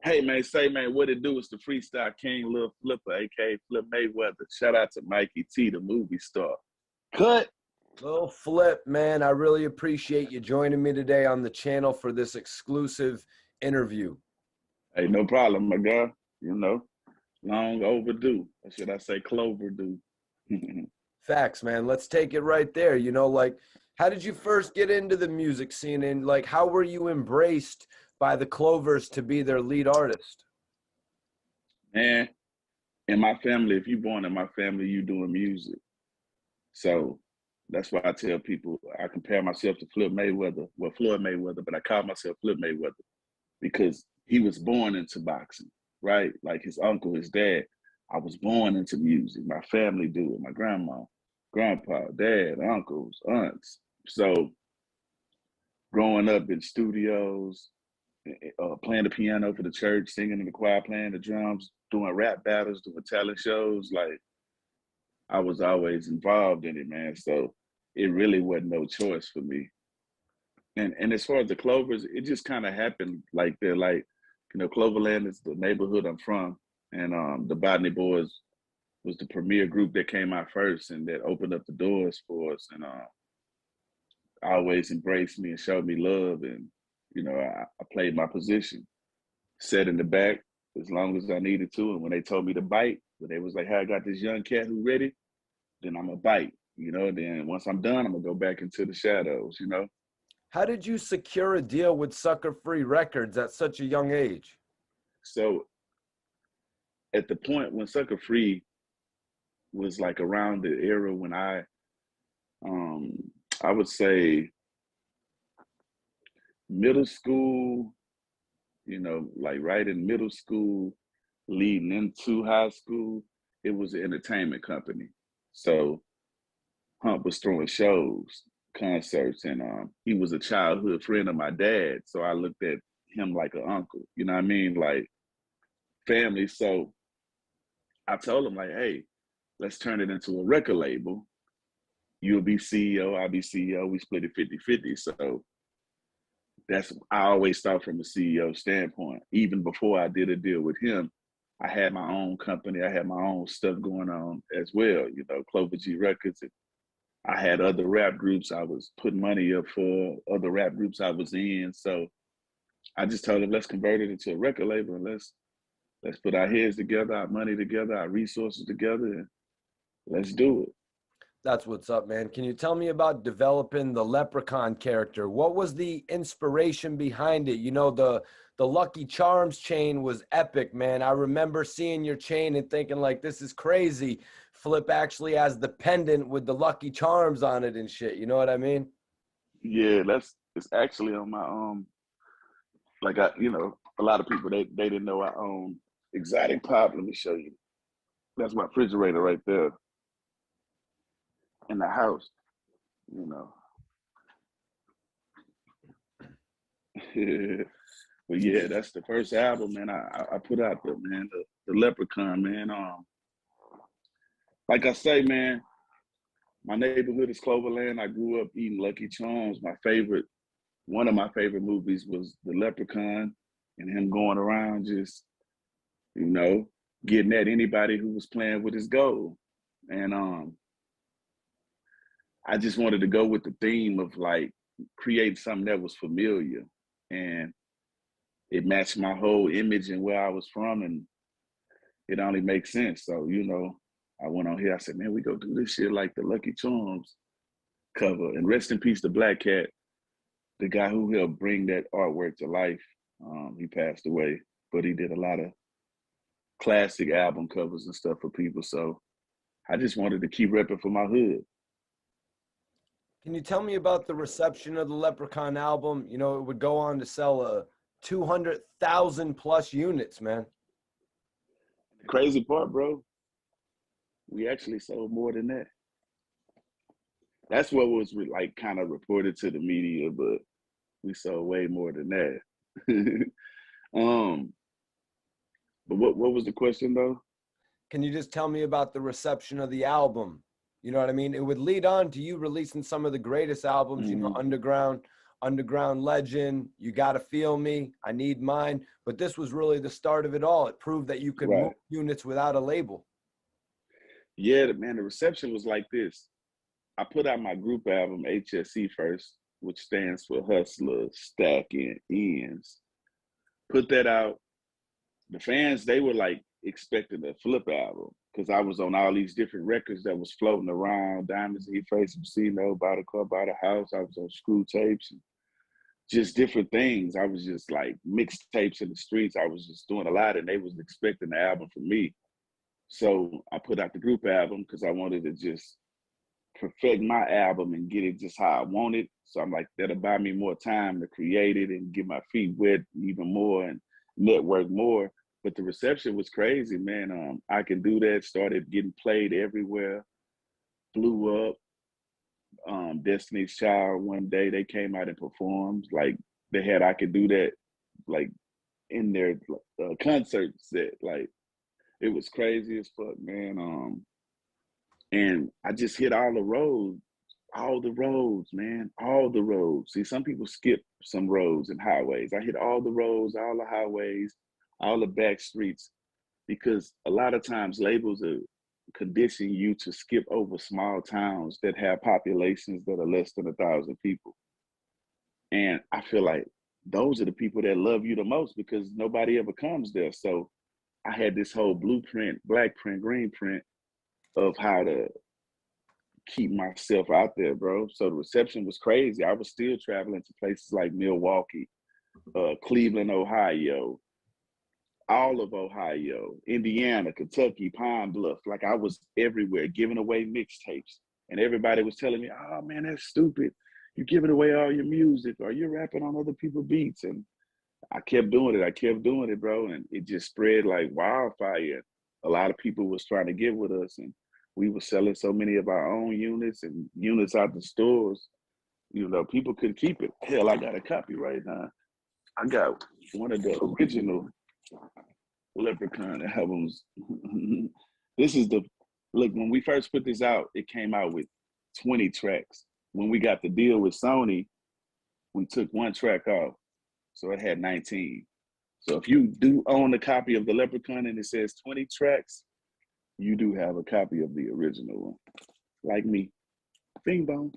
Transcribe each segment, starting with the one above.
Hey man, say man, what it do? It's the freestyle king, Lil Flipper, aka Flip Mayweather. Shout out to Mikey T, the movie star. Cut. Lil Flip, man, I really appreciate you joining me today on the channel for this exclusive interview. Hey, no problem, my guy. You know, long overdue. Or should I say clover due? Facts, man. Let's take it right there. You know, like, how did you first get into the music scene, and like, how were you embraced by the Clovers to be their lead artist? Man, in my family, if you're born in my family, you doing music. So that's why I tell people I compare myself to Flip Mayweather, well, Floyd Mayweather, but I call myself Flip Mayweather because he was born into boxing, right? Like his uncle, his dad. I was born into music. My family do it. My grandma, grandpa, dad, uncles, aunts. So growing up in studios, playing the piano for the church, singing in the choir, playing the drums, doing rap battles, doing talent shows, like I was always involved in it, man. So it really wasn't no choice for me. And as far as the Clovers, it just kind of happened like that. Like, you know, Cloverland is the neighborhood I'm from, and the Botany Boys was the premier group that came out first and that opened up the doors for us, and always embraced me and showed me love. And you know, I played my position, sat in the back as long as I needed to. And when they told me to bite, when they was like, "Hey, I got this young cat who ready," then I'm gonna bite. You know, then once I'm done, I'm gonna go back into the shadows. You know. How did you secure a deal with Sucker Free Records at such a young age? So at the point when Sucker Free was like around the era when um, I would say middle school, you know, like right in middle school, leading into high school, it was an entertainment company. So Hump was throwing shows, concerts, and he was a childhood friend of my dad. So I looked at him like an uncle, you know what I mean? Like family. So I told him, like, hey, let's turn it into a record label. You'll be CEO, I'll be CEO. We split it 50-50. So that's, I always thought from a CEO standpoint. Even before I did a deal with him, I had my own company. I had my own stuff going on as well, you know, Clover G Records. And I had other rap groups I was putting money up for, other rap groups I was in. So I just told him, let's convert it into a record label, and let's put our heads together, our money together, our resources together, and let's do it. That's what's up, man. Can you tell me about developing the Leprechaun character? What was the inspiration behind it? You know, the Lucky Charms chain was epic, man. I remember seeing your chain and thinking, like, this is crazy. Flip actually has the pendant with the Lucky Charms on it and shit. You know what I mean? Yeah, it's actually on my like you know, a lot of people they didn't know I own Exotic Pop. Let me show you. That's my refrigerator right there in the house, you know. But yeah, that's the first album, man. I put out there, man. The Leprechaun, man. Like I say, man, my neighborhood is Cloverland. I grew up eating Lucky Charms. One of my favorite movies was The Leprechaun, and him going around just, you know, getting at anybody who was playing with his gold. And I just wanted to go with the theme of like creating something that was familiar, and it matched my whole image and where I was from, and it only makes sense. So, you know, I went on here, I said, man, we go do this shit like the Lucky Charms cover. And rest in peace to Black Cat, the guy who helped bring that artwork to life. He passed away, but he did a lot of classic album covers and stuff for people. So I just wanted to keep repping for my hood. Can you tell me about the reception of the Leprechaun album? You know, it would go on to sell 200,000 plus units, man. The crazy part, bro, we actually sold more than that. That's what was like kind of reported to the media, but we sold way more than that. um, but what was the question though? Can you just tell me about the reception of the album? You know what I mean? It would lead on to you releasing some of the greatest albums, you know, Mm-hmm. underground Underground Legend, You Gotta Feel Me, I Need Mine. But this was really the start of it all. It proved that you could move Right. units without a label. Yeah, man, the reception was like this. I put out my group album, HSE first, which stands for Hustler, Stacking, Ends. Put that out. The fans, they were like expecting a Flip album because I was on all these different records that was floating around. Diamonds in Your Face, Casino, By the Car, By the House. I was on Screw Tapes and just different things. I was just like mixtapes in the streets. I was just doing a lot, and they was expecting the album from me. So I put out the group album because I wanted to just perfect my album and get it just how I want it. So I'm like, that'll buy me more time to create it and get my feet wet even more and network more. But the reception was crazy, man. I Can Do That started getting played everywhere, blew up. Destiny's Child, one day they came out and performed. Like they had I Can Do That like in their concert set. Like it was crazy as fuck, man. And I just hit all the roads, man, all the roads. See, some people skip some roads and highways. I hit all the roads, all the highways, all the back streets, because a lot of times labels are condition you to skip over small towns that have populations that are less than 1,000 people. And I feel like those are the people that love you the most because nobody ever comes there. So I had this whole blueprint, black print, green print of how to keep myself out there, bro. So the reception was crazy. I was still traveling to places like Milwaukee, Cleveland, Ohio, all of Ohio, Indiana, Kentucky, Pine Bluff. Like I was everywhere giving away mixtapes. And everybody was telling me, oh man, that's stupid. You're giving away all your music or you're rapping on other people's beats. And I kept doing it. I kept doing it, bro. And it just spread like wildfire. A lot of people was trying to get with us. And we were selling so many of our own units and units out the stores. You know, people couldn't keep it. Hell, I got a copy right now. I got one of the original Leprechaun albums. This is look, when we first put this out, it came out with 20 tracks. When we got the deal with Sony, we took one track off. So it had 19. So if you do own a copy of the Leprechaun and it says 20 tracks, you do have a copy of the original one. Like me. Bing bong.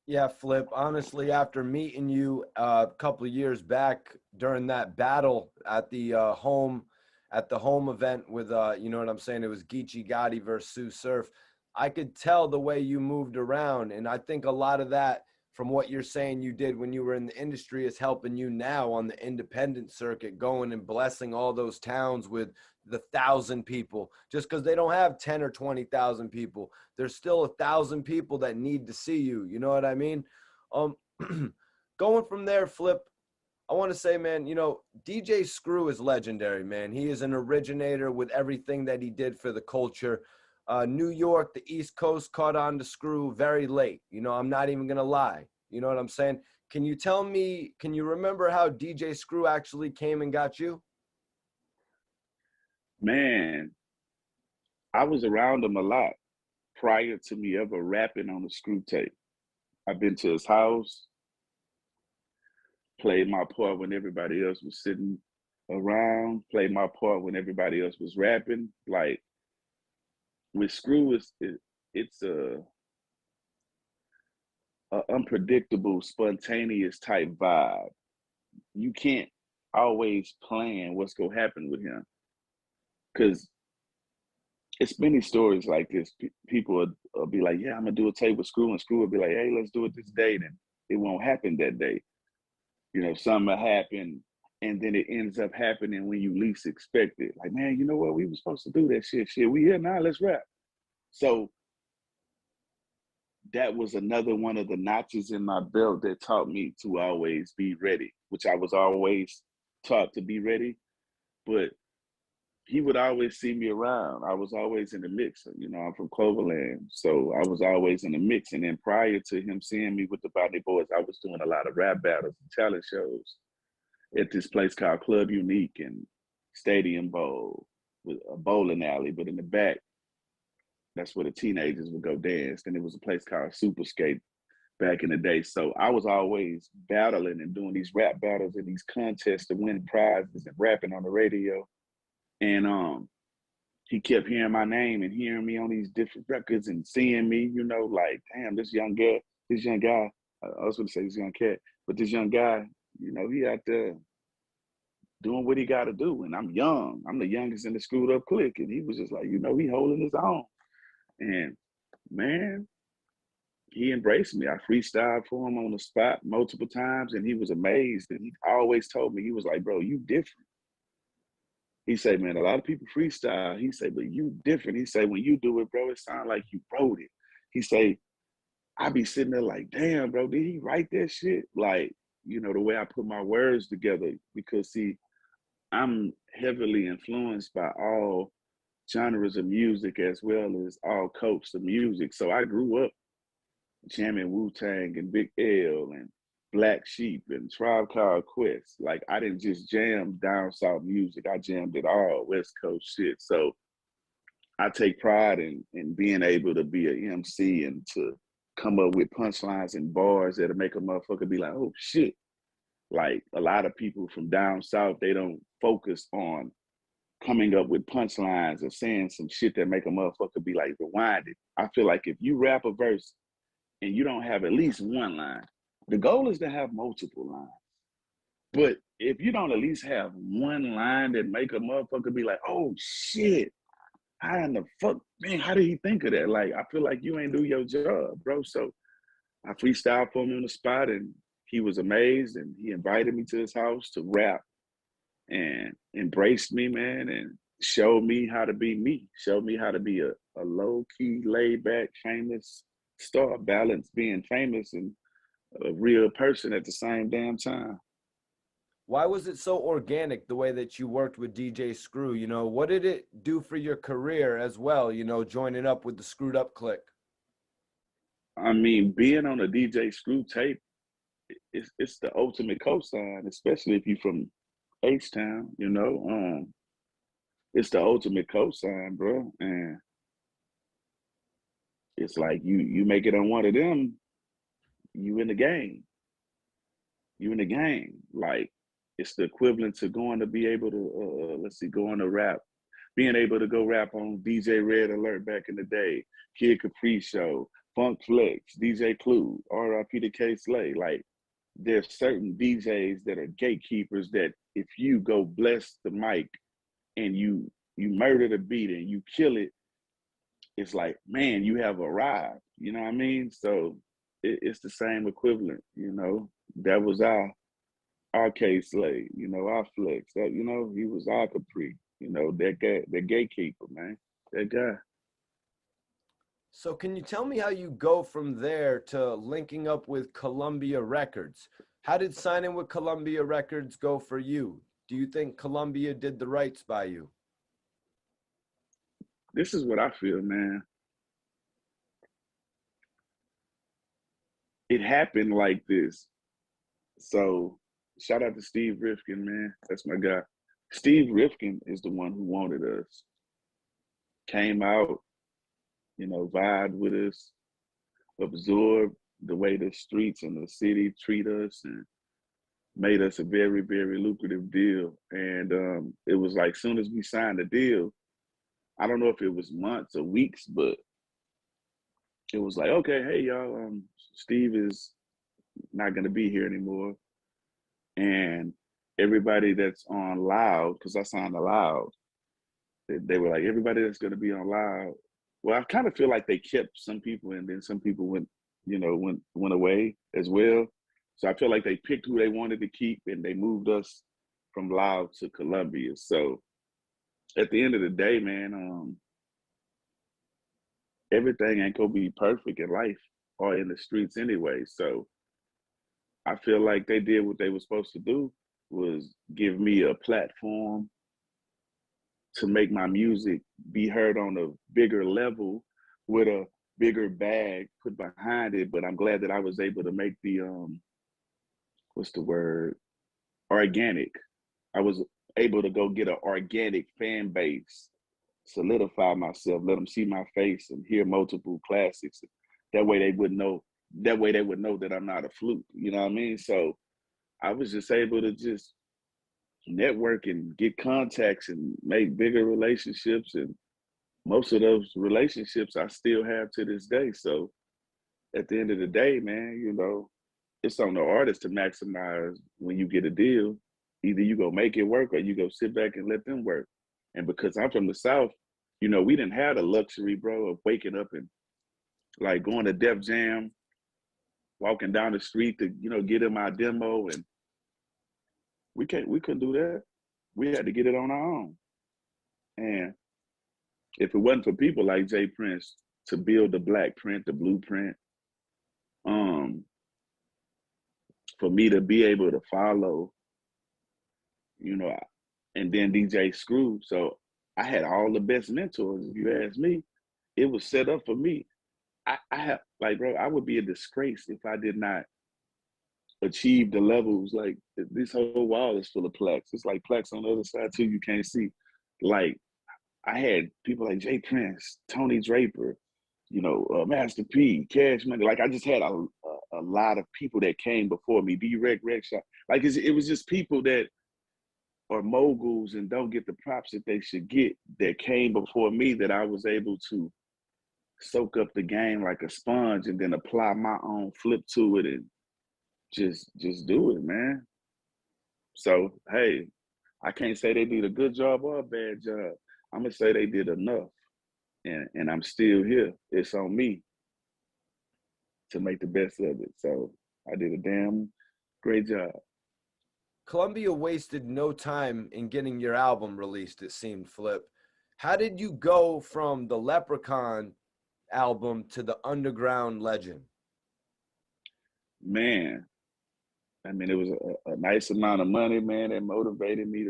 Yeah, Flip. Honestly, after meeting you a couple of years back during that battle at the home event with you know what I'm saying? It was Geechee Gotti versus Sue Surf. I could tell the way you moved around, and I think a lot of that from what you're saying you did when you were in the industry is helping you now on the independent circuit, going and blessing all those towns with the 1,000 people. Just because they don't have 10 or 20,000 people, there's still 1,000 people that need to see you. You know what I mean? Going from there, Flip, I want to say, man, you know, DJ Screw is legendary, man. He is an originator with everything that he did for the culture. New York, the East Coast caught on to Screw very late. You know, I'm not even going to lie. You know what I'm saying? Can you tell me, can you remember how DJ Screw actually came and got you? Man, I was around him a lot prior to me ever rapping on a Screw tape. I've been to his house, played my part when everybody else was sitting around, played my part when everybody else was rapping. Like with Screw, it's a unpredictable, spontaneous type vibe. You can't always plan what's gonna happen with him because it's many stories like this. People will be like, "Yeah, I'm gonna do a tape with Screw," and Screw will be like, "Hey, let's do it this date," and it won't happen that day. You know, something will happen, and then it ends up happening when you least expect it. Like, man, you know what? We were supposed to do that shit. Shit, we here now. Let's rap. So that was another one of the notches in my belt that taught me to always be ready, which I was always taught to be ready. But he would always see me around. I was always in the mix. You know, I'm from Cloverland, so I was always in the mix. And then prior to him seeing me with the Body Boys, I was doing a lot of rap battles and talent shows at this place called Club Unique and Stadium Bowl with a bowling alley, but in the back, that's where the teenagers would go dance. Then there was a place called Super Skate back in the day. So I was always battling and doing these rap battles and these contests to win prizes and rapping on the radio. And he kept hearing my name and hearing me on these different records and seeing me, you know, like, damn, this young guy, I was gonna say this young cat, but this young guy, you know, he out there doing what he gotta do. And I'm young. I'm the youngest in the screwed up clique. And he was just like, you know, he holding his own. And man, he embraced me. I freestyled for him on the spot multiple times, and he was amazed. And he always told me, he was like, bro, you different. He said, man, a lot of people freestyle. He said, but you different. He said, when you do it, bro, it sounds like you wrote it. He said, I be sitting there like, damn, bro, did he write that shit? Like, you know, the way I put my words together, because see, I'm heavily influenced by all genres of music as well as all coasts of music. So I grew up jamming Wu-Tang and Big L and Black Sheep and Tribe Called Quest. Like, I didn't just jam down south music. I jammed it all, West Coast shit. So I take pride in being able to be an MC and to come up with punchlines and bars that'll make a motherfucker be like, oh shit. Like, a lot of people from down south, they don't focus on coming up with punchlines or saying some shit that make a motherfucker be like rewinded. I feel like if you rap a verse and you don't have at least one line, the goal is to have multiple lines. But if you don't at least have one line that make a motherfucker be like, oh shit, how in the fuck, man, how did he think of that? Like, I feel like you ain't do your job, bro. So I freestyled for him on the spot, and he was amazed, and he invited me to his house to rap and embraced me, man, and showed me how to be me, showed me how to be a low-key, laid-back, famous star, balance being famous and a real person at the same damn time. Why was it so organic the way that you worked with DJ Screw? You know, what did it do for your career as well, you know, joining up with the Screwed Up Clique? I mean, being on a DJ Screw tape, it's the ultimate cosign, especially if you're from H-Town, you know. It's the ultimate cosign, bro. And it's like you make it on one of them, you in the game. You in the game. Like, it's the equivalent to going to be able to, going to rap, being able to go rap on DJ Red Alert back in the day, Kid Capri Show, Funk Flex, DJ Clue, RIP to K Slay. Like, there's certain DJs that are gatekeepers that if you go bless the mic and you murder the beat and you kill it, it's like, man, you have arrived. You know what I mean? So it's the same equivalent, you know. That was our K Slay, you know, our Flex. That, you know, he was our Capri, you know, that guy, that gatekeeper, man. That guy. So can you tell me how you go from there to linking up with Columbia Records? How did signing with Columbia Records go for you? Do you think Columbia did the rights by you? This is what I feel, man. It happened like this. So shout out to Steve Rifkin, man. That's my guy. Steve Rifkin is the one who wanted us. Came out, you know, vibed with us, absorbed the way the streets and the city treat us, and made us a very, very lucrative deal. And it was like, soon as we signed the deal, I don't know if it was months or weeks, but it was like, okay, hey y'all, Steve is not gonna be here anymore. And everybody that's on Loud, because I signed a Loud, they were like, everybody that's gonna be on Loud. Well, I kind of feel like they kept some people, and then some people went, you know, went away as well. So I feel like they picked who they wanted to keep, and they moved us from Loud to Columbia. So at the end of the day, man, everything ain't gonna be perfect in life or in the streets anyway. So I feel like they did what they were supposed to do, was give me a platform to make my music be heard on a bigger level with a bigger bag put behind it. But I'm glad that I was able to make the, what's the word? Organic. I was able to go get an organic fan base, solidify myself, let them see my face and hear multiple classics. That way they would know that way they would know that I'm not a fluke. You know what I mean? So I was just able to just network and get contacts and make bigger relationships. And most of those relationships I still have to this day. So at the end of the day, man, you know, it's on the artist to maximize when you get a deal. Either you go make it work or you go sit back and let them work. And because I'm from the South, you know, we didn't have the luxury, bro, of waking up and like going to Def Jam, walking down the street to, you know, get in my demo. And we couldn't do that. We had to get it on our own. And if it wasn't for people like Jay Prince to build the black print, the blueprint, for me to be able to follow, you know, and then DJ Screw. So I had all the best mentors. If you ask me, it was set up for me. I have, like, bro, I would be a disgrace if I did not achieve the levels. Like, this whole wall is full of plaques. It's like plaques on the other side too, you can't see. Like, I had people like Jay Prince, Tony Draper, you know, Master P, Cash Money. Like, I just had a lot of people that came before me. D-Rec, Rec Shop. Like, it was just people that are moguls and don't get the props that they should get that came before me, that I was able to soak up the game like a sponge and then apply my own flip to it and just do it, man. So, hey, I can't say they did a good job or a bad job. I'm gonna say they did enough, and I'm still here. It's on me to make the best of it. So I did a damn great job. Columbia wasted no time in getting your album released, it seemed, Flip. How did you go from the Leprechaun album to the Underground Legend? Man, I mean, it was a nice amount of money, man, that motivated me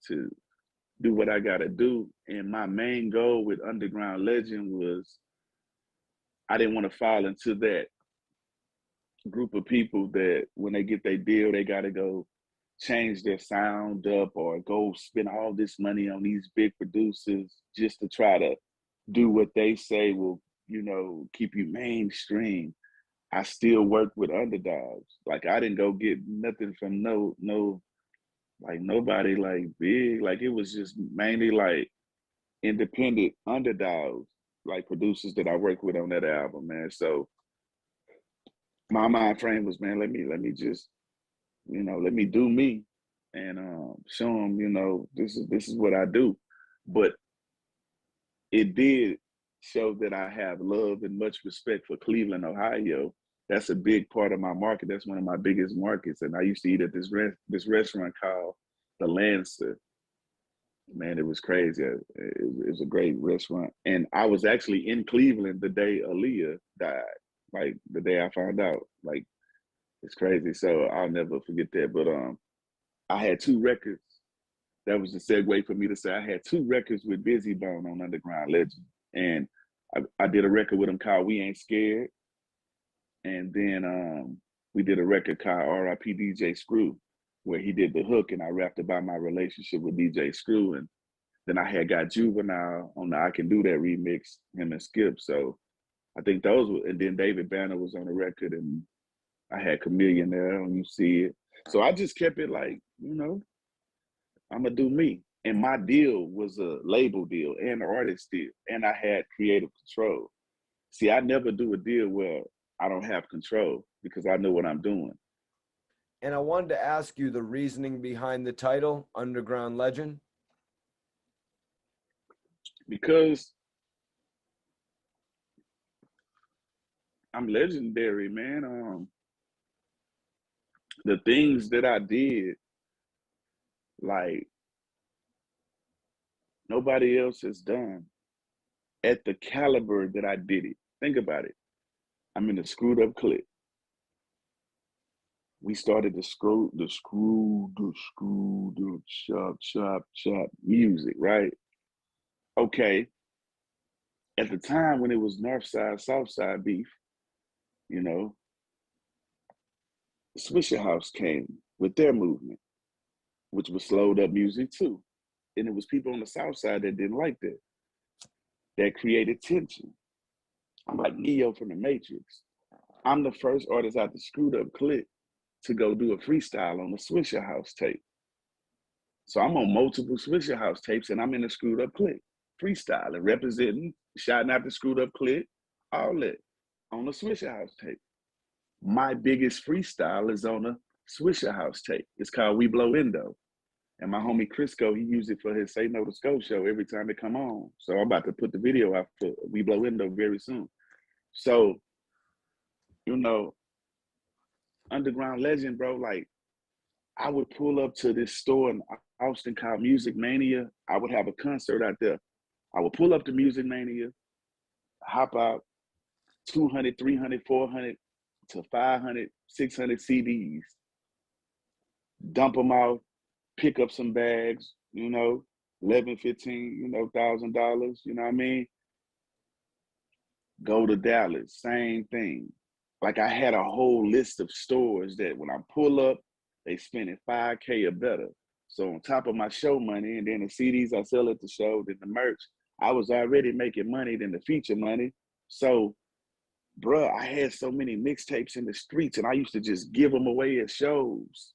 to do what I gotta do. And my main goal with Underground Legend was I didn't want to fall into that group of people that when they get their deal, they gotta go change their sound up or go spend all this money on these big producers just to try to do what they say will, you know, keep you mainstream. I still work with underdogs. Like, I didn't go get nothing from like nobody like big. Like, it was just mainly like independent underdogs, like producers that I worked with on that album, man. So my mind frame was, man, let me just, you know, let me do me and show them, you know, this is what I do. But it did show that I have love and much respect for Cleveland, Ohio. That's a big part of my market. That's one of my biggest markets. And I used to eat at this restaurant called the Lancer. Man, it was crazy. It was a great restaurant. And I was actually in Cleveland the day Aaliyah died, like the day I found out. Like, it's crazy. So I'll never forget that. But I had 2 records. That was the segue for me to say I had 2 records with Busy Bone on Underground Legend. And I did a record with him called We Ain't Scared. And then we did a record called R.I.P. DJ Screw, where he did the hook and I rapped about my relationship with DJ Screw. And then I had got Juvenile on the I Can Do That remix, him and Skip. So I think those were, and then David Banner was on the record and I had Chameleon there on You See It. So I just kept it like, you know, I'm gonna do me. And my deal was a label deal and an artist deal. And I had creative control. See, I never do a deal where I don't have control because I know what I'm doing. And I wanted to ask you the reasoning behind the title, Underground Legend. Because I'm legendary, man. The things that I did, like, nobody else has done at the caliber that I did it. Think about it. I'm in a screwed up clique. We started the chop music, right? Okay. At the time when it was North Side, South Side beef, you know, Swisher House came with their movement, which was slowed up music too. And it was people on the South Side that didn't like that. That created tension. I'm like Neo from the Matrix. I'm the first artist out the Screwed Up Click to go do a freestyle on the Swisher House tape. So I'm on multiple Swisher House tapes, and I'm in the Screwed Up Click, freestyling, representing, shouting out the Screwed Up Click, all that on the Swisher House tape. My biggest freestyle is on a Swisher House tape. It's called We Blow Indo. And my homie Crisco, he used it for his Say No to Scope show every time it come on. So I'm about to put the video out for We Blow Indo very soon. So, you know, underground legend, bro, like I would pull up to this store in Austin called Music Mania. I would have a concert out there. I would pull up to Music Mania, hop out, 200, 300, 400 to 500, 600 CDs, dump them out, pick up some bags, you know, 11, 15, you know, $1,000, you know what I mean? Go to Dallas, same thing. Like I had a whole list of stores that when I pull up, they spending 5K or better. So on top of my show money and then the CDs I sell at the show, then the merch, I was already making money than the feature money. So, bruh, I had so many mixtapes in the streets and I used to just give them away at shows.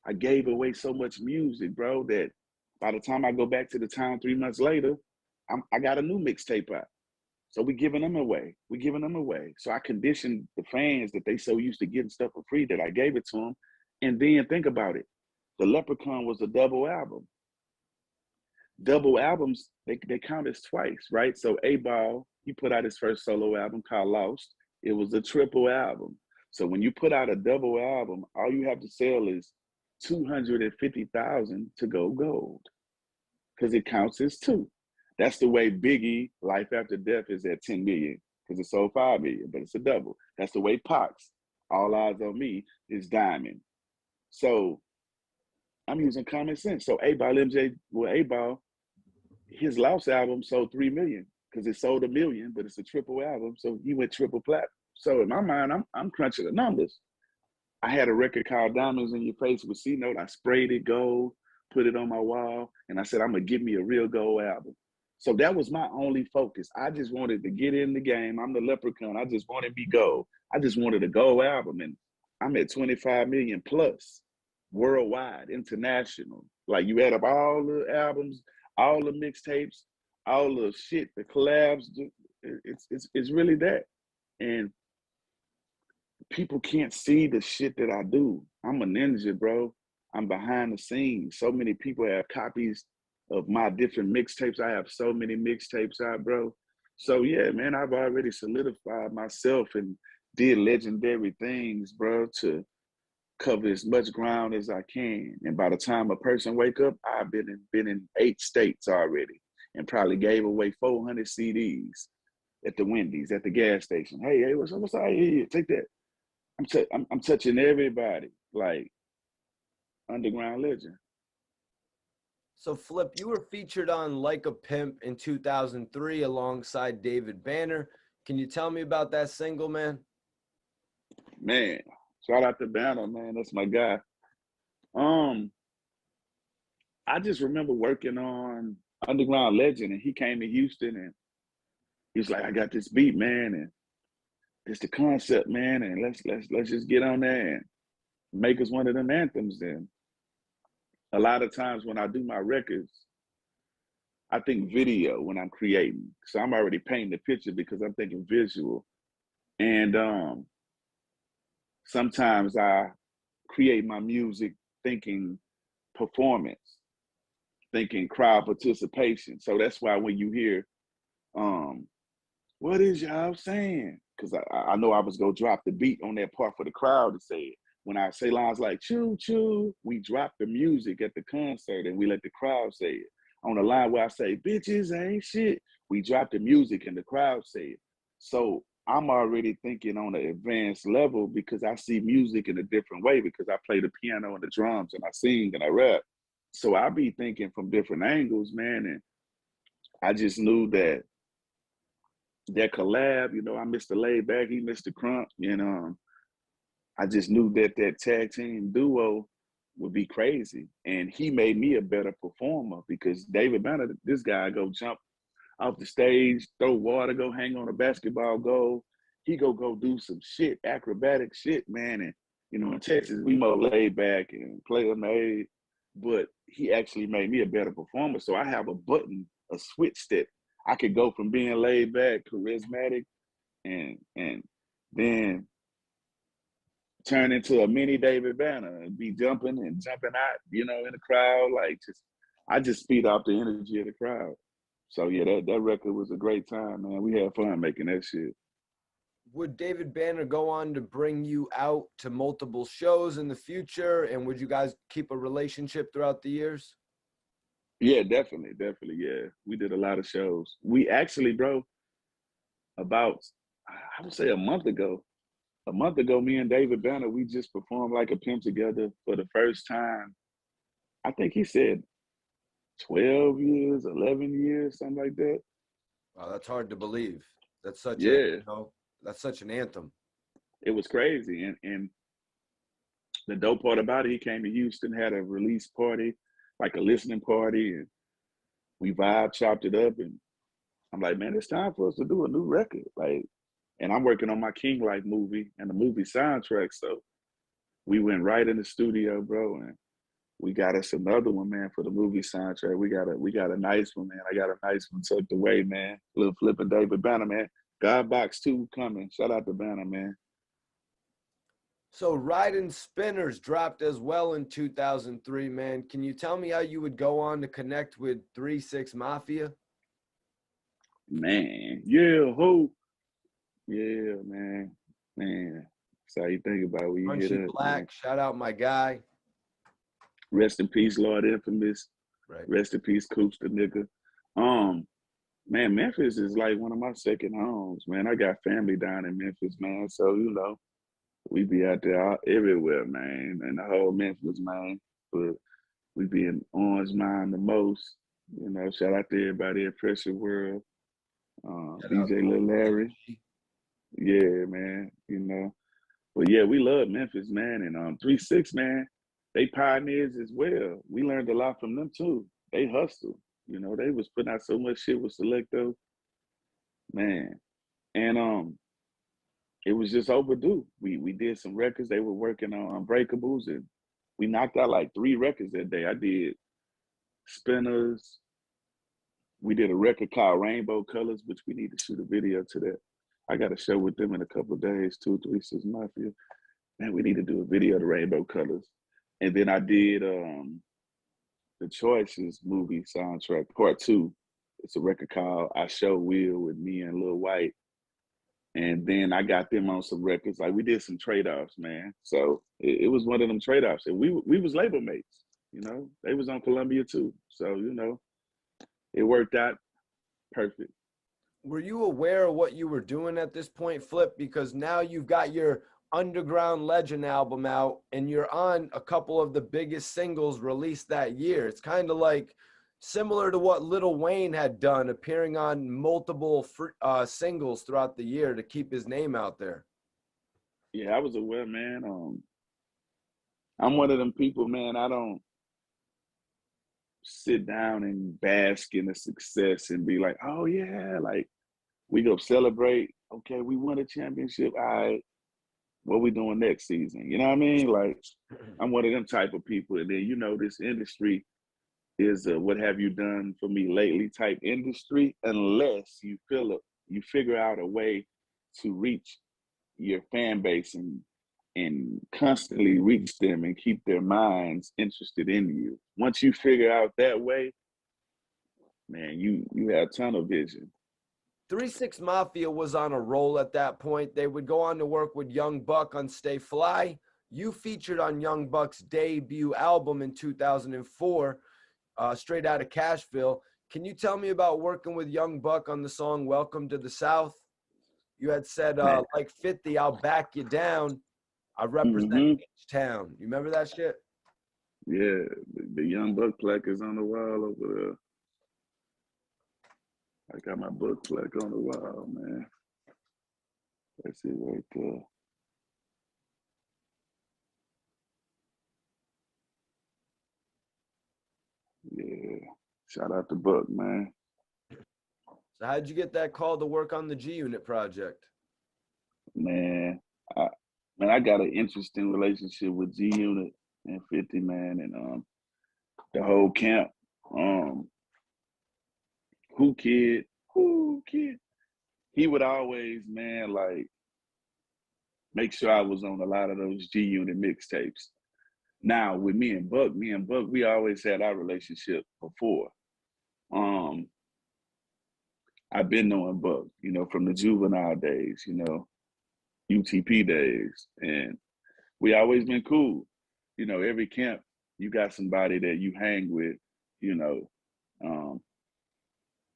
I gave away so much music, bro, that by the time I go back to the town 3 months later, I got a new mixtape out. So we giving them away. We giving them away. So I conditioned the fans that they so used to getting stuff for free that I gave it to them. And then think about it. The Leprechaun was a double album. Double albums, they count as twice, right? So A-Ball, he put out his first solo album called Lost. It was a triple album. So when you put out a double album, all you have to sell is 250,000 to go gold because it counts as two. That's the way Biggie, Life After Death is at 10 million because it sold 5 million, but it's a double. That's the way Pox, All Eyes on Me, is Diamond. So I'm using common sense. So A-Ball, A-Ball, his Lost album sold 3 million because it sold 1 million, but it's a triple album. So he went triple platinum. So in my mind, I'm crunching the numbers. I had a record called Diamonds in Your Face with C-Note. I sprayed it gold, put it on my wall, and I said, I'm going to give me a real gold album. So that was my only focus. I just wanted to get in the game. I'm the Leprechaun. I just wanted to be gold. I just wanted a gold album. And I'm at 25 million plus worldwide, international. Like you add up all the albums, all the mixtapes, all the shit, the collabs. It's really that. And people can't see the shit that I do. I'm a ninja, bro. I'm behind the scenes. So many people have copies of my different mixtapes. I have so many mixtapes out, bro. So yeah, man, I've already solidified myself and did legendary things, bro, to cover as much ground as I can. And by the time a person wake up, I've been in 8 states already and probably gave away 400 CDs at the Wendy's, at the gas station. Hey, what's up? Here, take that. I'm touching everybody, like underground legend. So Flip, you were featured on Like a Pimp in 2003 alongside David Banner. Can you tell me about that single, man? Man, shout out to Banner, man. That's my guy. I just remember working on Underground Legend, and he came to Houston, and he was like, "I got this beat, man, and it's the concept, man, and let's just get on there and make us one of them anthems." And a lot of times when I do my records, I think video when I'm creating. So I'm already painting the picture because I'm thinking visual. And sometimes I create my music thinking performance, thinking crowd participation. So that's why when you hear, what is y'all saying? Because I know I was going to drop the beat on that part for the crowd to say it. When I say lines like choo choo, we drop the music at the concert and we let the crowd say it. On the line where I say bitches ain't shit, we drop the music and the crowd say it. So I'm already thinking on an advanced level because I see music in a different way because I play the piano and the drums and I sing and I rap. So I be thinking from different angles, man. And I just knew that collab, you know, I Mr. Laid Back, he Mr. Crump, and I just knew that tag team duo would be crazy. And he made me a better performer because David Banner, this guy go jump off the stage, throw water, go hang on a basketball goal. he go do some shit, acrobatic shit, man. And you know, in Texas, we more laid back and player made, but he actually made me a better performer. So I have a button, a switch that I could go from being laid back, charismatic, and then turn into a mini David Banner and be jumping and jumping out, you know, in the crowd. Like I just speed off the energy of the crowd. So yeah, that record was a great time, man. We had fun making that shit. Would David Banner go on to bring you out to multiple shows in the future? And would you guys keep a relationship throughout the years? Yeah, definitely. Yeah. We did a lot of shows. We actually, bro, about, I would say a month ago, me and David Banner, we just performed like a pimp together for the first time. I think he said 12 years, 11 years, something like that. Wow, that's hard to believe. That's such Yeah, that's such an anthem. it was crazy. And the dope part about it, he came to Houston, had a release party, like a listening party, and we vibe chopped it up. And I'm like, man, it's time for us to do a new record. Like, and I'm working on my King Life movie and the movie soundtrack. So we went right in the studio, bro, and we got us another one, man, for the movie soundtrack. We got a nice one, man. I got a nice one tucked away, man. Lil Flip and David Banner, man. God Box 2 coming. Shout out to Banner, man. So Riding Spinners dropped as well in 2003, man. Can you tell me how you would go on to connect with 3-6 Mafia? Man, yeah, who? Yeah, man. Man, that's how you think about it when you hear Crunchy that, man. Black, shout out my guy. Rest in peace, Lord Infamous. Right. Rest in peace, Coops the nigga. Um, Man, Memphis is like one of my second homes, man. I got family down in Memphis, man. So, you know, we be out there everywhere, man. And the whole Memphis, man. But we be in Orange Mine the most. You know, shout out to everybody at Pressure World. Shout out BJ Lil Larry. Yeah, man. You know. But yeah, we love Memphis, man. And 3-6, man, they pioneers as well. We learned a lot from them too. They hustle. You know, they was putting out so much shit with Selecto, man. And it was just overdue. We did some records. They were working on Unbreakables, and we knocked out like 3 records that day. I did Spinners. We did a record called Rainbow Colors, which we need to shoot a video to that. I got a show with them in a couple of days, 236 Mafia. Man, we need to do a video to Rainbow Colors. And then I did the Choices movie soundtrack, part 2. It's a record called I Show Will with me and Lil White. And then I got them on some records. Like we did some trade-offs, man. So it was one of them trade-offs. And we was label mates, you know. They was on Columbia too. So, you know, it worked out perfect. Were you aware of what you were doing at this point, Flip? Because now you've got your Underground Legend album out and you're on a couple of the biggest singles released that year. It's kind of like similar to what Lil Wayne had done, appearing on multiple singles throughout the year to keep his name out there. Yeah, I was aware, man. I'm one of them people, man. I don't sit down and bask in the success and be like, oh yeah, like we go celebrate. Okay, we won a championship. All right, what we doing next season? You know what I mean? Like I'm one of them type of people. And then you know this industry is a what have you done for me lately type industry, unless you figure out a way to reach your fan base and constantly reach them and keep their minds interested in you. Once you figure out that way, man, you have tunnel vision. 3-6 Mafia was on a roll at that point. They would go on to work with Young Buck on Stay Fly. You featured on Young Buck's debut album in 2004, Straight Outta Cashville. Can you tell me about working with Young Buck on the song Welcome to the South? You had said, like 50, I'll back you down. I represent H-Town. You remember that shit? Yeah, the Young Buck plaque is on the wall over there. I got my book plaque on the wall, man. That's it right there. Yeah. Shout out to Buck, man. So how'd you get that call to work on the G Unit project? Man, I, man, I got an interesting relationship with G Unit and 50, man, and the whole camp. Um, who kid, who kid. He would always, man, like make sure I was on a lot of those G Unit mixtapes. Now with me and Buck, we always had our relationship before. Um, I've been knowing Buck, from the juvenile days, UTP days, and we always been cool. Every camp you got somebody that you hang with, you know, um,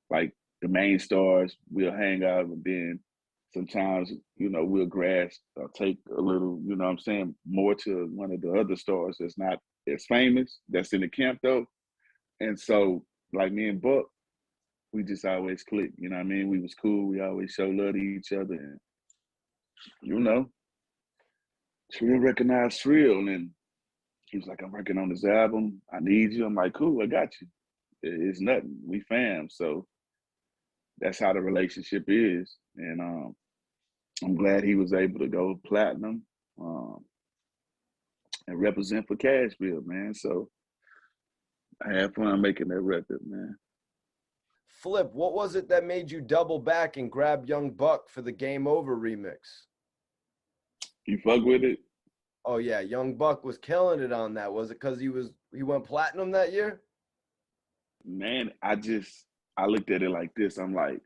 like the main stars, we'll hang out, and then sometimes, we'll grass or take a little, what I'm saying, more to one of the other stars that's not as famous, that's in the camp though. And so, like me and Buck, we just always clicked, you know what I mean? We was cool, we always show love to each other, and, you know, Trill recognized Trill, and he was like, I'm working on this album, I need you. I'm like, cool, I got you. It's nothing, we fam. So that's how the relationship is. And I'm glad he was able to go platinum um, and represent for Cashville, man. So I had fun making that record, man. Flip, what was it that made you double back and grab Young Buck for the Game Over remix? You fuck with it? Oh yeah, Young Buck was killing it on that. Was it because he went platinum that year? Man, I looked at it like this. I'm like,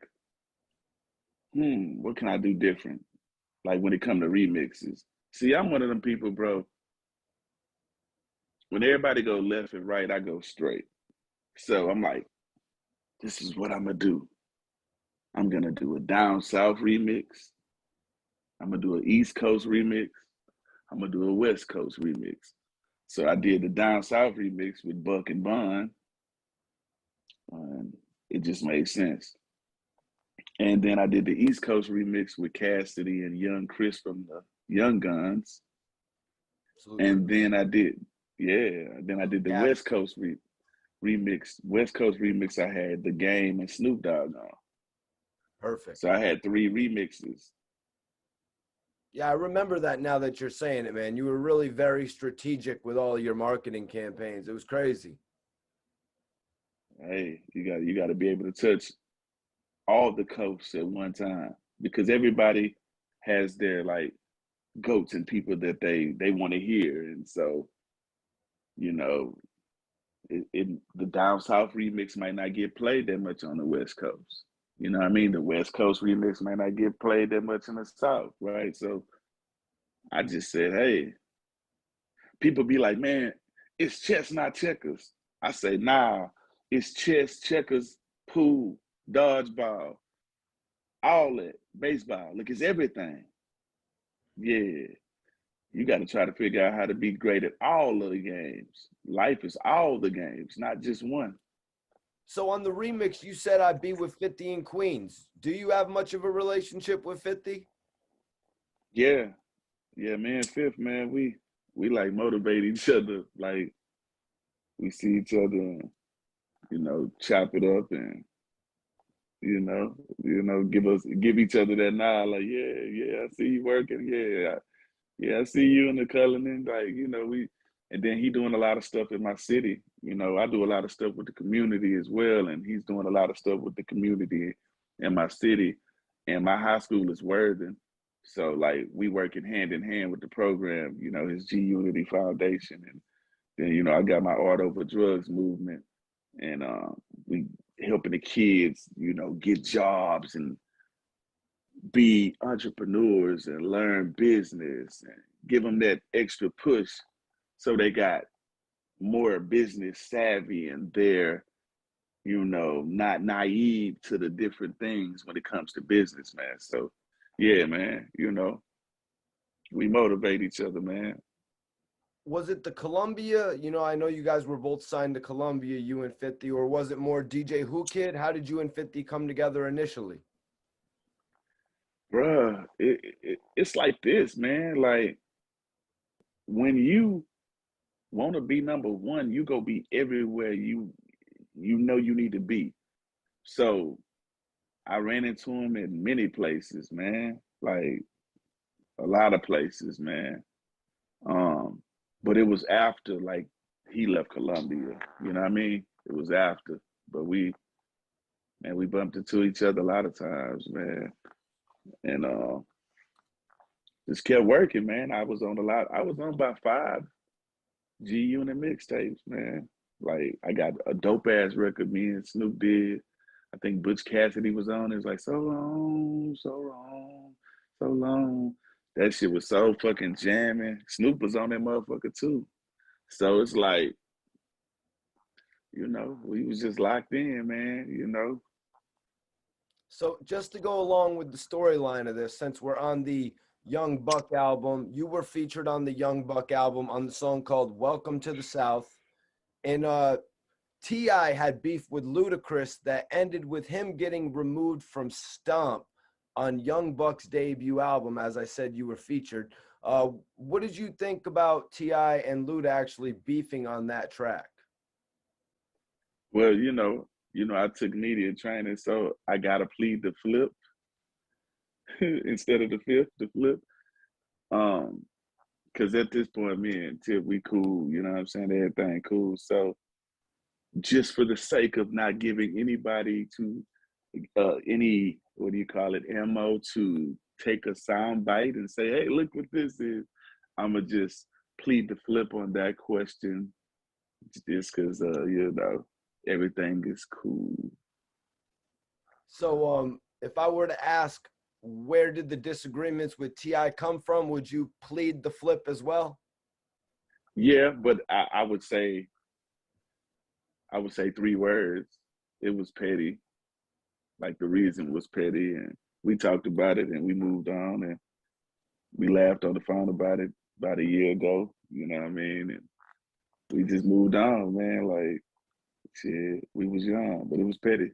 what can I do different? Like when it come to remixes. See, I'm one of them people, bro. When everybody go left and right, I go straight. So I'm like, this is what I'm gonna do. I'm gonna do a down south remix. I'm gonna do an East Coast remix. I'm gonna do a West Coast remix. So I did the down south remix with Buck and Bun, and it just made sense. And then I did the East Coast remix with Cassidy and Young Chris from the Young Guns. Absolutely. And then I did the Yes. West Coast remix. West Coast remix, I had The Game and Snoop Dogg on. Perfect. So I had 3 remixes. Yeah, I remember that now that you're saying it, man. You were really very strategic with all your marketing campaigns. It was crazy. Hey, you got to be able to touch all the coasts at one time because everybody has their like goats and people that they want to hear, and so you know the down south remix might not get played that much on the West Coast. You know what I mean? The West Coast remix might not get played that much in the South, right? So I just said, hey, people be like, man, it's chess, not checkers. I say, nah, it's chess, checkers, pool, dodgeball, all that, baseball. Look, it's everything. Yeah. You got to try to figure out how to be great at all of the games. Life is all the games, not just one. So on the remix, you said I'd be with 50 in Queens. Do you have much of a relationship with 50? Yeah. Yeah, me and Fifth, man, we like motivate each other. Like we see each other and, chop it up and, give each other that nod, like, yeah, I see you working. Yeah, I see you in the Cullinan. Like, and then he doing a lot of stuff in my city. I do a lot of stuff with the community as well. And he's doing a lot of stuff with the community in my city. And my high school is Worthing. So like we working hand in hand with the program, his G Unity Foundation. And then, I got my Art Over Drugs movement. And we helping the kids, get jobs and be entrepreneurs and learn business and give them that extra push so they got more business savvy and they're not naive to the different things when it comes to business, man. So yeah, man, we motivate each other, man. Was it the Columbia? I know you guys were both signed to Columbia, you and 50, or was it more DJ Who Kid? How did you and 50 come together initially? Bruh, it's like this, man. Like when you want to be number one, you go be everywhere you need to be. So I ran into him in many places, man. Like a lot of places, man. Um, but it was after like he left Columbia. You know what I mean? It was after. But we bumped into each other a lot of times, man. And just kept working, man. I was on a lot. I was on about 5 G Unit mixtapes, man. Like I got a dope ass record me and Snoop did. I think Butch Cassidy was on. It was like so long, so long, so long. That shit was so fucking jamming. Snoop was on that motherfucker too. So it's like, we was just locked in, man. So just to go along with the storyline of this, since we're on the Young Buck album, you were featured on the Young Buck album on the song called Welcome to the South. And T.I. had beef with Ludacris that ended with him getting removed from Stomp on Young Buck's debut album. As I said, you were featured. What did you think about T.I. and Luda actually beefing on that track? Well, I took media training, so I gotta plead the flip instead of the fifth, the flip. Because at this point, me and Tip, we cool, you know what I'm saying? Everything cool. So just for the sake of not giving anybody to any, what do you call it, ammo to take a sound bite and say, hey, look what this is, I'ma just plead the flip on that question just because, everything is cool. So if I were to ask, where did the disagreements with T.I. come from? Would you plead the flip as well? Yeah, but I would say 3 words. It was petty. Like the reason was petty, and we talked about it, and we moved on, and we laughed on the phone about it about a year ago. You know what I mean? And we just moved on, man. Like shit, we was young, but it was petty.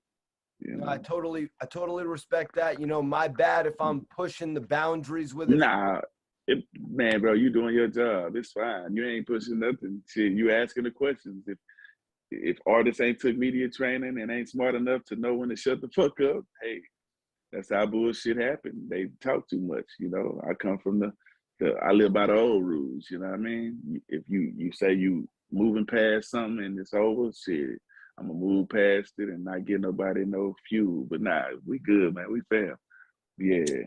I totally respect that. My bad if I'm pushing the boundaries with it. Nah, man, bro, you doing your job. It's fine. You ain't pushing nothing. Shit, you asking the questions. If artists ain't took media training and ain't smart enough to know when to shut the fuck up, hey, that's how bullshit happened. They talk too much. I come from I live by the old rules. You know what I mean? If you say you moving past something and it's over, shit, I'm gonna move past it and not get nobody no fuel. But nah, we good, man. We fam. Yeah.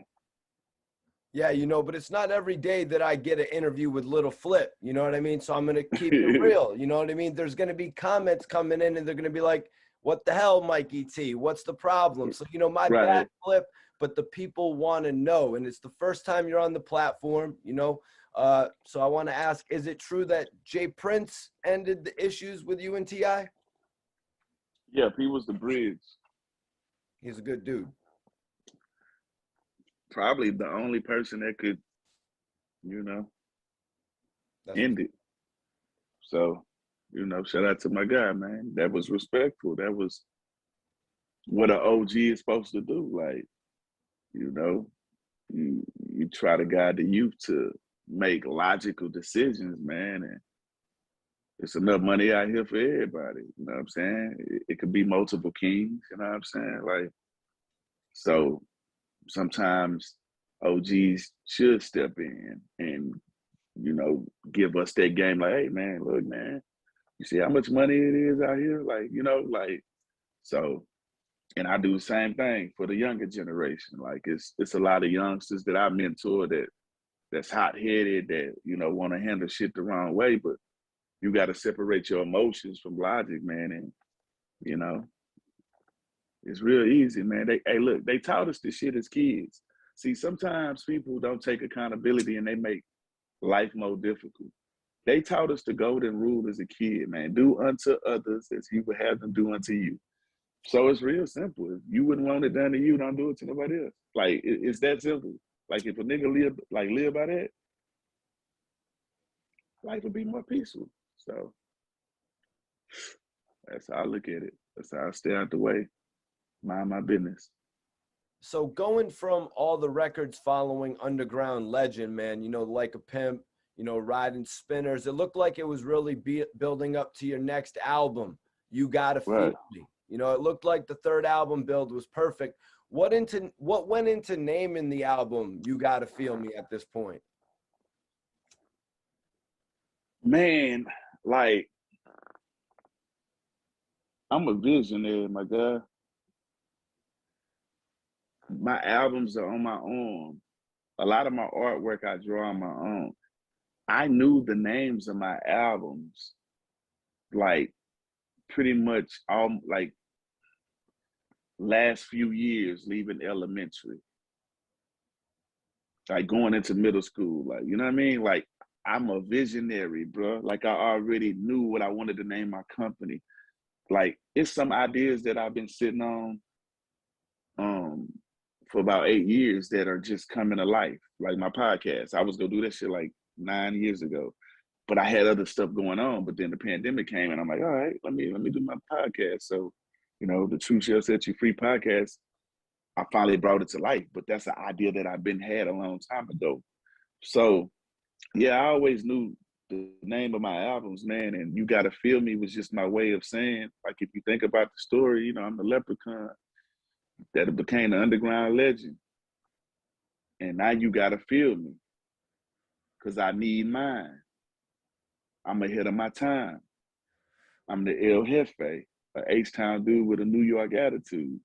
Yeah, but it's not every day that I get an interview with Lil Flip. You know what I mean? So I'm going to keep it real. You know what I mean? There's going to be comments coming in and they're going to be like, what the hell, Mikey T? What's the problem? So, my Right. bad, Flip, but the people want to know. And it's the first time you're on the platform, So I want to ask, is it true that Jay Prince ended the issues with you and T.I.? Yeah, he was the bridge. He's a good dude. Probably the only person that could, end it. So, shout out to my guy, man. That was respectful. That was what an OG is supposed to do. Like, you try to guide the youth to make logical decisions, man. And it's enough money out here for everybody. You know what I'm saying? It could be multiple kings, you know what I'm saying? Like, so sometimes OGs should step in and, give us that game like, hey man, look, man, you see how much money it is out here? So, and I do the same thing for the younger generation. Like it's a lot of youngsters that I mentor that's hot-headed, that, want to handle shit the wrong way, but you got to separate your emotions from logic, man. And, it's real easy, man. They taught us this shit as kids. See, sometimes people don't take accountability and they make life more difficult. They taught us the golden rule as a kid, man. Do unto others as you would have them do unto you. So it's real simple. If you wouldn't want it done to you, don't do it to nobody else. Like, it's that simple. Like, if a nigga live by that, life would be more peaceful. So that's how I look at it. That's how I stay out the way, mind my business. So going from all the records following underground legend, man, Like a Pimp, Riding Spinners, it looked like it was really building up to your next album, You Gotta Feel Right. Me. You know, it looked like the third album build was perfect. What went into naming the album You Gotta Feel Me at this point? Man, like, I'm a visionary, my guy. My albums are on my own. A lot of my artwork I draw on my own. I knew the names of my albums, like pretty much all like last few years leaving elementary, like going into middle school, like, you know what I mean? Like, I'm a visionary, bro. Like, I already knew what I wanted to name my company. Like, it's some ideas that I've been sitting on um for about 8 years that are just coming to life. Like my podcast, I was gonna do that shit like 9 years ago, but I had other stuff going on. But then the pandemic came, and I'm like, all right, let me do my podcast. So, the Truth Shall Set You Free podcast, I finally brought it to life. But that's an idea that I've been had a long time ago. So yeah, I always knew the name of my albums, man. And You Gotta Feel Me was just my way of saying, like, if you think about the story, I'm the Leprechaun that became an underground legend. And now you gotta feel me, because I need mine. I'm ahead of my time. I'm the El Jefe, a H-Town dude with a New York attitude.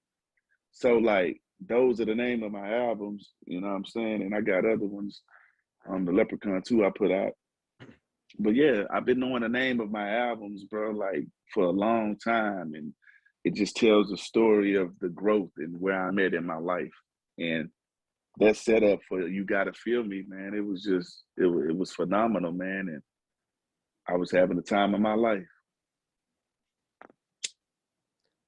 So, like, those are the name of my albums, you know what I'm saying? And I got other ones, the Leprechaun too, I put out. But yeah, I've been knowing the name of my albums, bro, like for a long time. And it just tells the story of the growth and where I'm at in my life. And that setup for You Gotta Feel Me, man, it was just, it was phenomenal, man. And I was having the time of my life.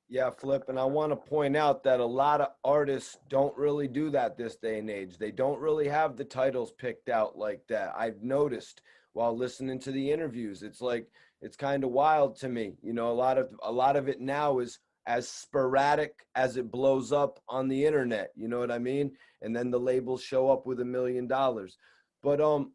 Yeah, Flip, and I want to point out that a lot of artists don't really do that this day and age. They don't really have the titles picked out like that. I've noticed while listening to the interviews. It's like, it's kind of wild to me. A lot of it now is as sporadic as it blows up on the internet. You know what I mean? And then the labels show up with $1 million. But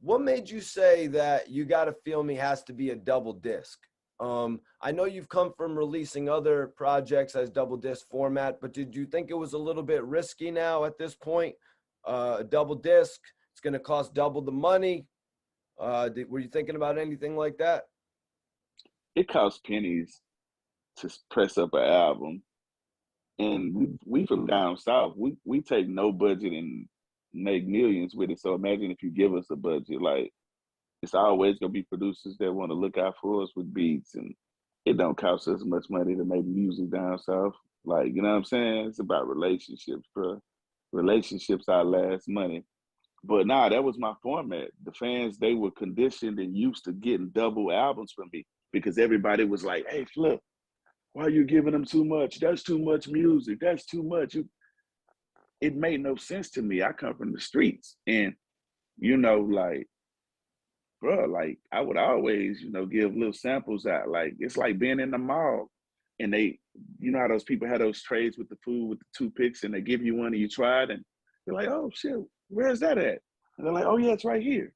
what made you say that You Gotta Feel Me has to be a double disc? I know you've come from releasing other projects as double disc format, but did you think it was a little bit risky now at this point? A double disc, it's going to cost double the money. Were you thinking about anything like that? It costs pennies to press up an album. And we from down south, we take no budget and make millions with it. So imagine if you give us a budget, like, it's always gonna be producers that want to look out for us with beats, and it don't cost us much money to make music down south. Like, you know what I'm saying? It's about relationships, bro. Relationships outlast money. But nah, that was my format. The fans, they were conditioned and used to getting double albums from me because everybody was like, "Hey, Flip, why are you giving them too much? That's too much music. That's too much." It made no sense to me. I come from the streets, and like, bro, like, I would always, give little samples out. Like, it's like being in the mall, and they, how those people have those trays with the food with the toothpicks, and they give you one and you try it, and you're like, "Oh shit, where's that at?" And they're like, "Oh yeah, it's right here."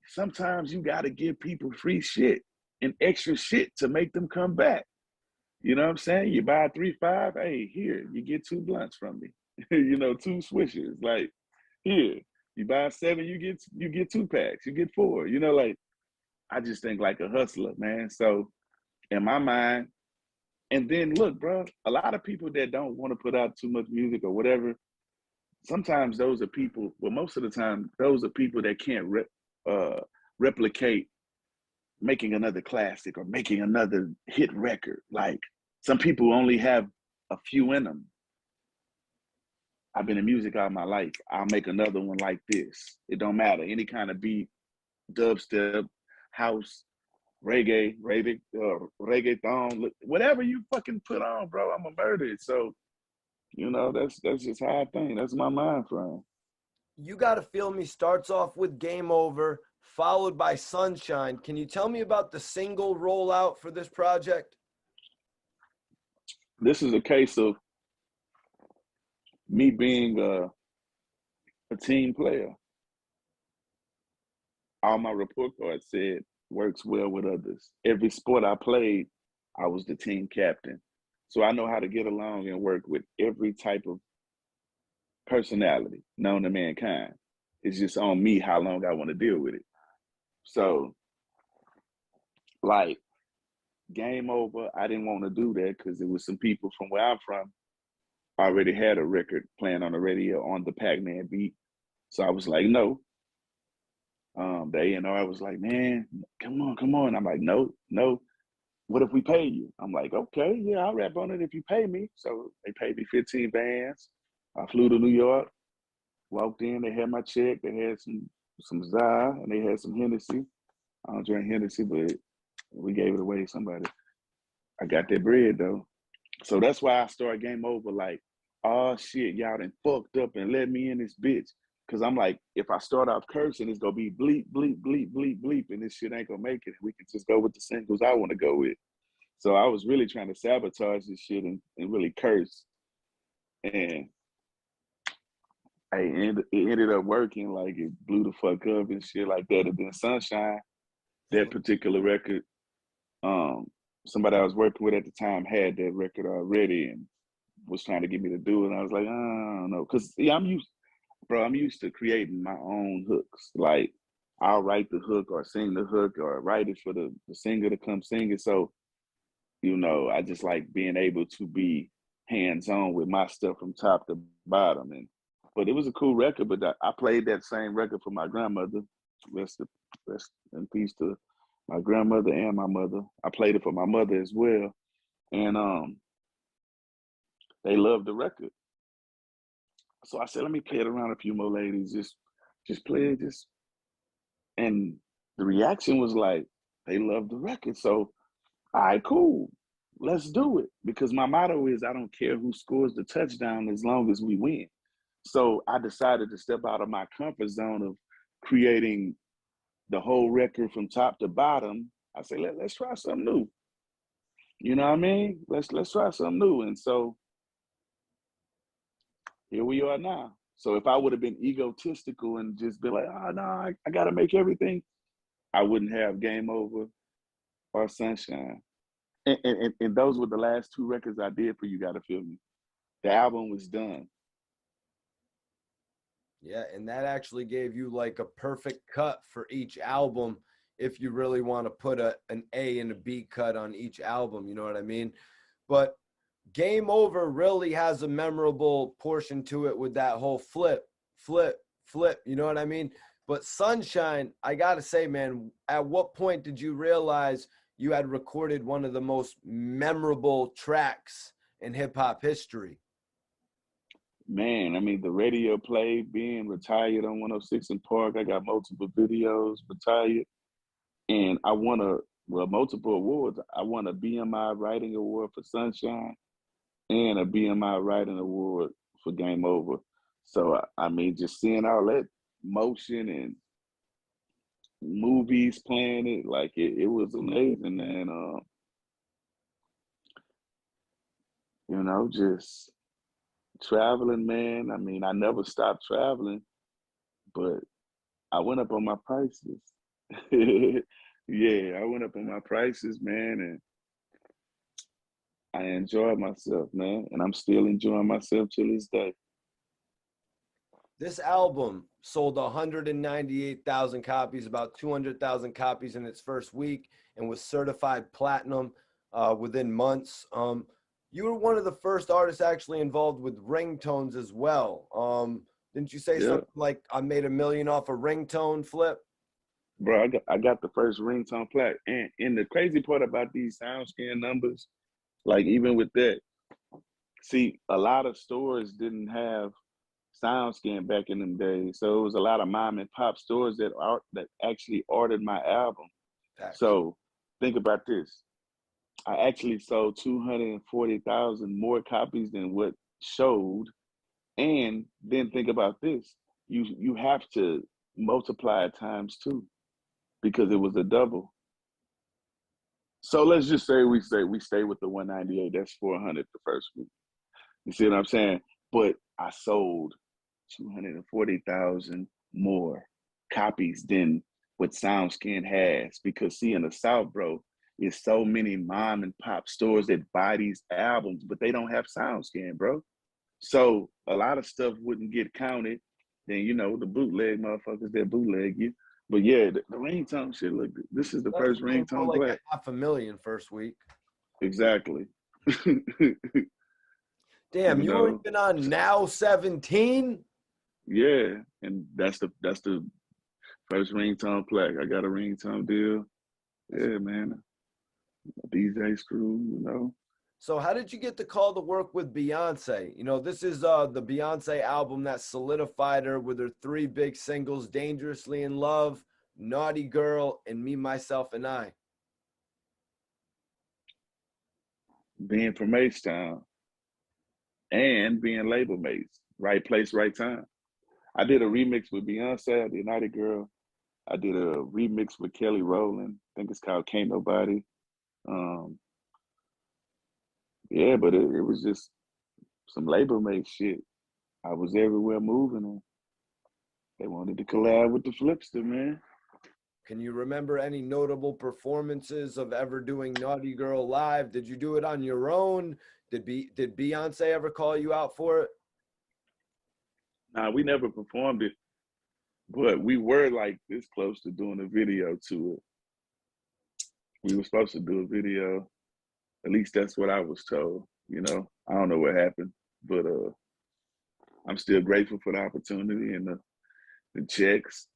Sometimes you got to give people free shit and extra shit to make them come back. You know what I'm saying? You buy 3-5, hey, here, you get 2 blunts from me. 2 swishers. Like, here, you buy 7, you get 2 packs, you get 4. Like, I just think like a hustler, man. So in my mind, and then look, bro, a lot of people that don't want to put out too much music or whatever, sometimes those are people, well, most of the time, those are people that can't replicate making another classic or making another hit record. Like, some people only have a few in them. I've been in music all my life. I'll make another one like this. It don't matter. Any kind of beat, dubstep, house, reggaeton, whatever you fucking put on, bro, I'm a murder it. So, that's just how I think. That's my mind frame. You Gotta Feel Me starts off with Game Over, followed by Sunshine. Can you tell me about the single rollout for this project? This is a case of me being a team player. All my report cards said works well with others. Every sport I played, I was the team captain. So I know how to get along and work with every type of personality known to mankind. It's just on me how long I want to deal with it. So, like, Game Over, I didn't want to do that because it was some people from where I'm from already had a record playing on the radio on the Pac-Man beat. So I was like, no. The A&R was like, man, come on, come on. I'm like, no, no. What if we pay you? I'm like, okay, yeah, I'll rap on it if you pay me. So they paid me 15 bands. I flew to New York, walked in, they had my check, they had some Zah, and they had some Hennessy. I don't drink Hennessy, but we gave it away to somebody. I got that bread though. So that's why I started Game Over like, oh shit, y'all done fucked up and let me in this bitch. Cause I'm like, if I start off cursing, it's gonna be bleep, bleep, bleep, bleep, bleep, and this shit ain't gonna make it. We can just go with the singles I wanna go with. So I was really trying to sabotage this shit and really curse. And it ended up working, like it blew the fuck up and shit like that. And then Sunshine, that particular record, somebody I was working with at the time had that record already and was trying to get me to do it. And I was like, I don't know. Cause yeah, I'm used to creating my own hooks. Like I'll write the hook or sing the hook or write it for the singer to come sing it. So, I just like being able to be hands-on with my stuff from top to bottom. But it was a cool record, but I played that same record for my grandmother. Rest in peace to my grandmother and my mother. I played it for my mother as well. And they loved the record. So I said, let me play it around a few more ladies. Just play it, and the reaction was like, they loved the record. So, all right, cool. Let's do it. Because my motto is I don't care who scores the touchdown as long as we win. So I decided to step out of my comfort zone of creating the whole record from top to bottom. I say, let's try something new. You know what I mean? Let's try something new. And so here we are now. So if I would have been egotistical and just be like, oh no, I gotta make everything, I wouldn't have Game Over or Sunshine. And those were the last two records I did for You Gotta Feel Me. The album was done. Yeah, and that actually gave you like a perfect cut for each album if you really want to put an A and a B cut on each album, you know what I mean? But Game Over really has a memorable portion to it with that whole flip, flip, flip, you know what I mean? But Sunshine, I got to say, man, at what point did you realize you had recorded one of the most memorable tracks in hip hop history? Man, I mean, the radio play, being retired on 106 in Park, I got multiple videos, retired, and I won multiple awards. I won a BMI Writing Award for Sunshine and a BMI Writing Award for Game Over. So, I mean, just seeing all that motion and movies playing it, like it was amazing. And, just traveling, man. I mean, I never stopped traveling, but I went up on my prices. Yeah, I went up on my prices, man, and I enjoyed myself, man, and I'm still enjoying myself till this day. This album sold 198,000 copies, about 200,000 copies in its first week, and was certified platinum within months. You were one of the first artists actually involved with ringtones as well. Didn't you say Yeah, something like I made $1 million off a ringtone flip? bro, I got the first ringtone plaque, and the crazy part about these SoundScan numbers, like even with that, see, a lot of stores didn't have SoundScan back in them days, so it was a lot of mom and pop stores that actually ordered my album. Facts. So think about this. I actually sold 240,000 more copies than what showed. And then think about this. You have to multiply it times two because it was a double. So let's just say we stay with the 198. That's 400 the first week. You see what I'm saying? But I sold 240,000 more copies than what SoundScan has because see in the South, bro, it's so many mom and pop stores that buy these albums, but they don't have SoundScan, bro. So a lot of stuff wouldn't get counted. Then you know the bootleg motherfuckers that bootleg you. But yeah, the ringtone shit. Look, this is the That's first more ringtone like black. 500,000 first week. Exactly. Damn, You you were know, even on Now 17? yeah, and that's the first ringtone plaque. I got a ringtone deal. Yeah, man. DJ screw, you know. So how did you get the call to work with Beyonce? You know, this is the Beyonce album that solidified her with her 3 big singles, Dangerously in Love, Naughty Girl, and Me, Myself, and I. Being from H-Town and being label mates. Right place, right time. I did a remix with Beyonce, I did Naughty Girl. I did a remix with Kelly Rowland. I think it's called Can't Nobody. Um, yeah, but it was just some label mate shit. I was everywhere moving and they wanted to collab with the Flipster, man. Can you remember any notable performances of ever doing Naughty Girl live? Did you do it on your own? Did Beyonce ever call you out for it? Nah, we never performed it, but we were like this close to doing a video to it. We were supposed to do a video. At least that's what I was told. You know, I don't know what happened, but I'm still grateful for the opportunity and the checks,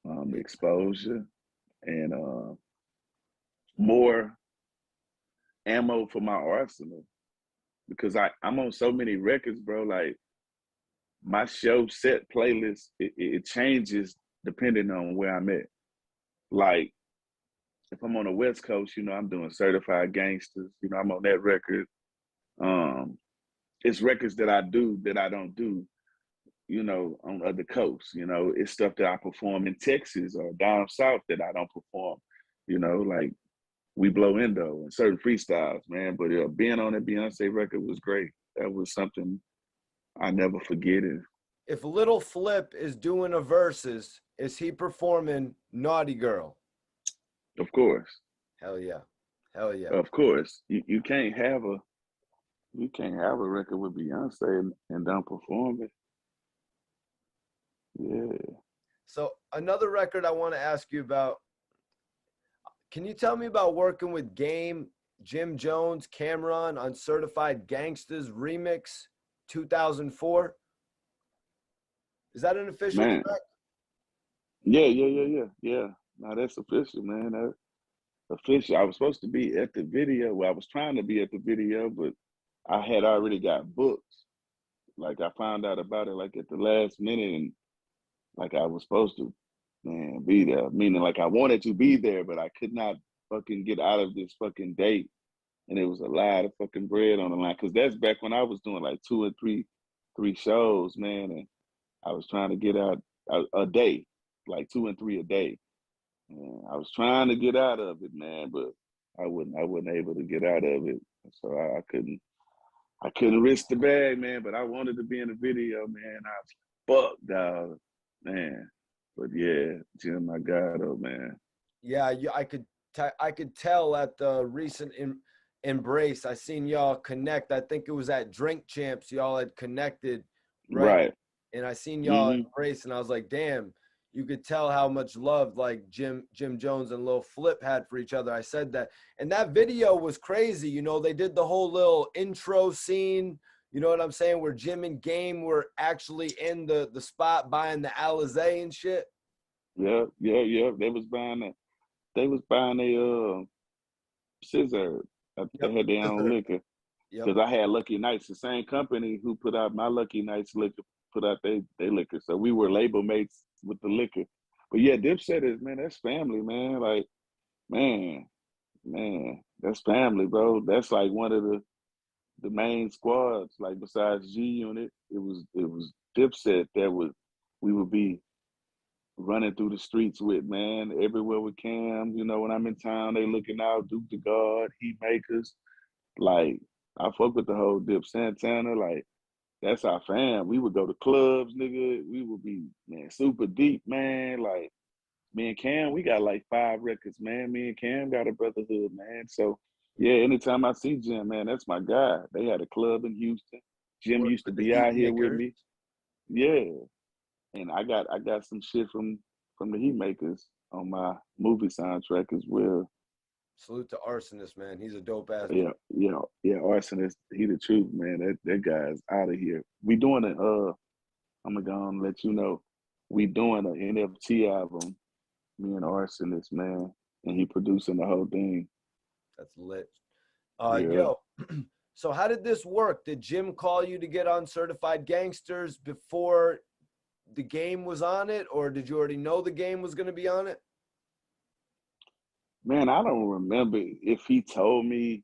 the exposure, and more ammo for my arsenal. Because I'm on so many records, bro. Like my show set playlist, it changes depending on where I'm at. Like if I'm on the West Coast, you know, I'm doing Certified Gangsters. You know, I'm on that record. Um, it's records that I do that I don't do, you know, on other coasts. You know, it's stuff that I perform in Texas or down south that I don't perform. You know, like we blow endo and certain freestyles, man. But being on that Beyonce record was great. That was something I never forget it. If Lil Flip is doing a versus, is he performing Naughty Girl? Of course. Hell yeah. Hell yeah. Of course. You can't have a record with Beyonce and don't perform it. Yeah. So another record I want to ask you about. Can you tell me about working with Game, Jim Jones, Cameron on Certified Gangsters Remix 2004? Is that an official Man. track? Yeah. Now that's official, man. That's official. I was supposed to be at the video. Well, I was trying to be at the video, but I had already got booked. Like I found out about it like at the last minute and like I was supposed to, man, be there. Meaning like I wanted to be there, but I could not fucking get out of this fucking date. And it was a lot of fucking bread on the line. Cause that's back when I was doing like three shows, man. And I was trying to get out a day, like 2 and 3 a day. And I was trying to get out of it, man, but I wasn't able to get out of it. So I couldn't risk the bag, man, but I wanted to be in the video, man. I was fuck, dog, man. But yeah, Jim, my God, oh man. Yeah, I could tell at the recent embrace. I seen y'all connect. I think it was at Drink Champs. Y'all had connected, right? Right. And I seen y'all Mm-hmm. embrace, and I was like, damn. You could tell how much love like Jim Jones and Lil Flip had for each other. I said that, and that video was crazy. You know, they did the whole little intro scene. You know what I'm saying? Where Jim and Game were actually in the spot buying the Alizé and shit. Yeah. They was buying a scissor. They Yep. had their own liquor. Yep. Because I had Lucky Nights, the same company who put out my Lucky Nights liquor, put out they liquor. So we were label mates with the liquor. But yeah, Dipset is, man, that's family, man. Like, man, that's family, bro. That's like one of the main squads. Like besides G Unit, it was Dipset that we would be running through the streets with, man. Everywhere with Cam, you know, when I'm in town, they looking out, Duke the God, Heat Makers. Like, I fuck with the whole Dip Santana. Like, that's our fam. We would go to clubs, nigga. We would be, man, super deep, man. Like, me and Cam, we got like 5 records, man. Me and Cam got a brotherhood, man. So yeah, anytime I see Jim, man, that's my guy. They had a club in Houston. Jim Work used to with the be heat out here with makers. me. Yeah. And I got some shit from the Heat Makers on my movie soundtrack as well. Salute to Arsonist, man. He's a dope ass dude. Yeah. Arsonist, he the truth, man. That guy's out of here. We doing it. I'm gonna go and let you know. We doing an NFT album. Me and Arsonist, man, and he producing the whole thing. That's lit. Yeah. Yo, so how did this work? Did Jim call you to get on Certified Gangsters before the game was on it, or did you already know the game was going to be on it? Man, I don't remember if he told me.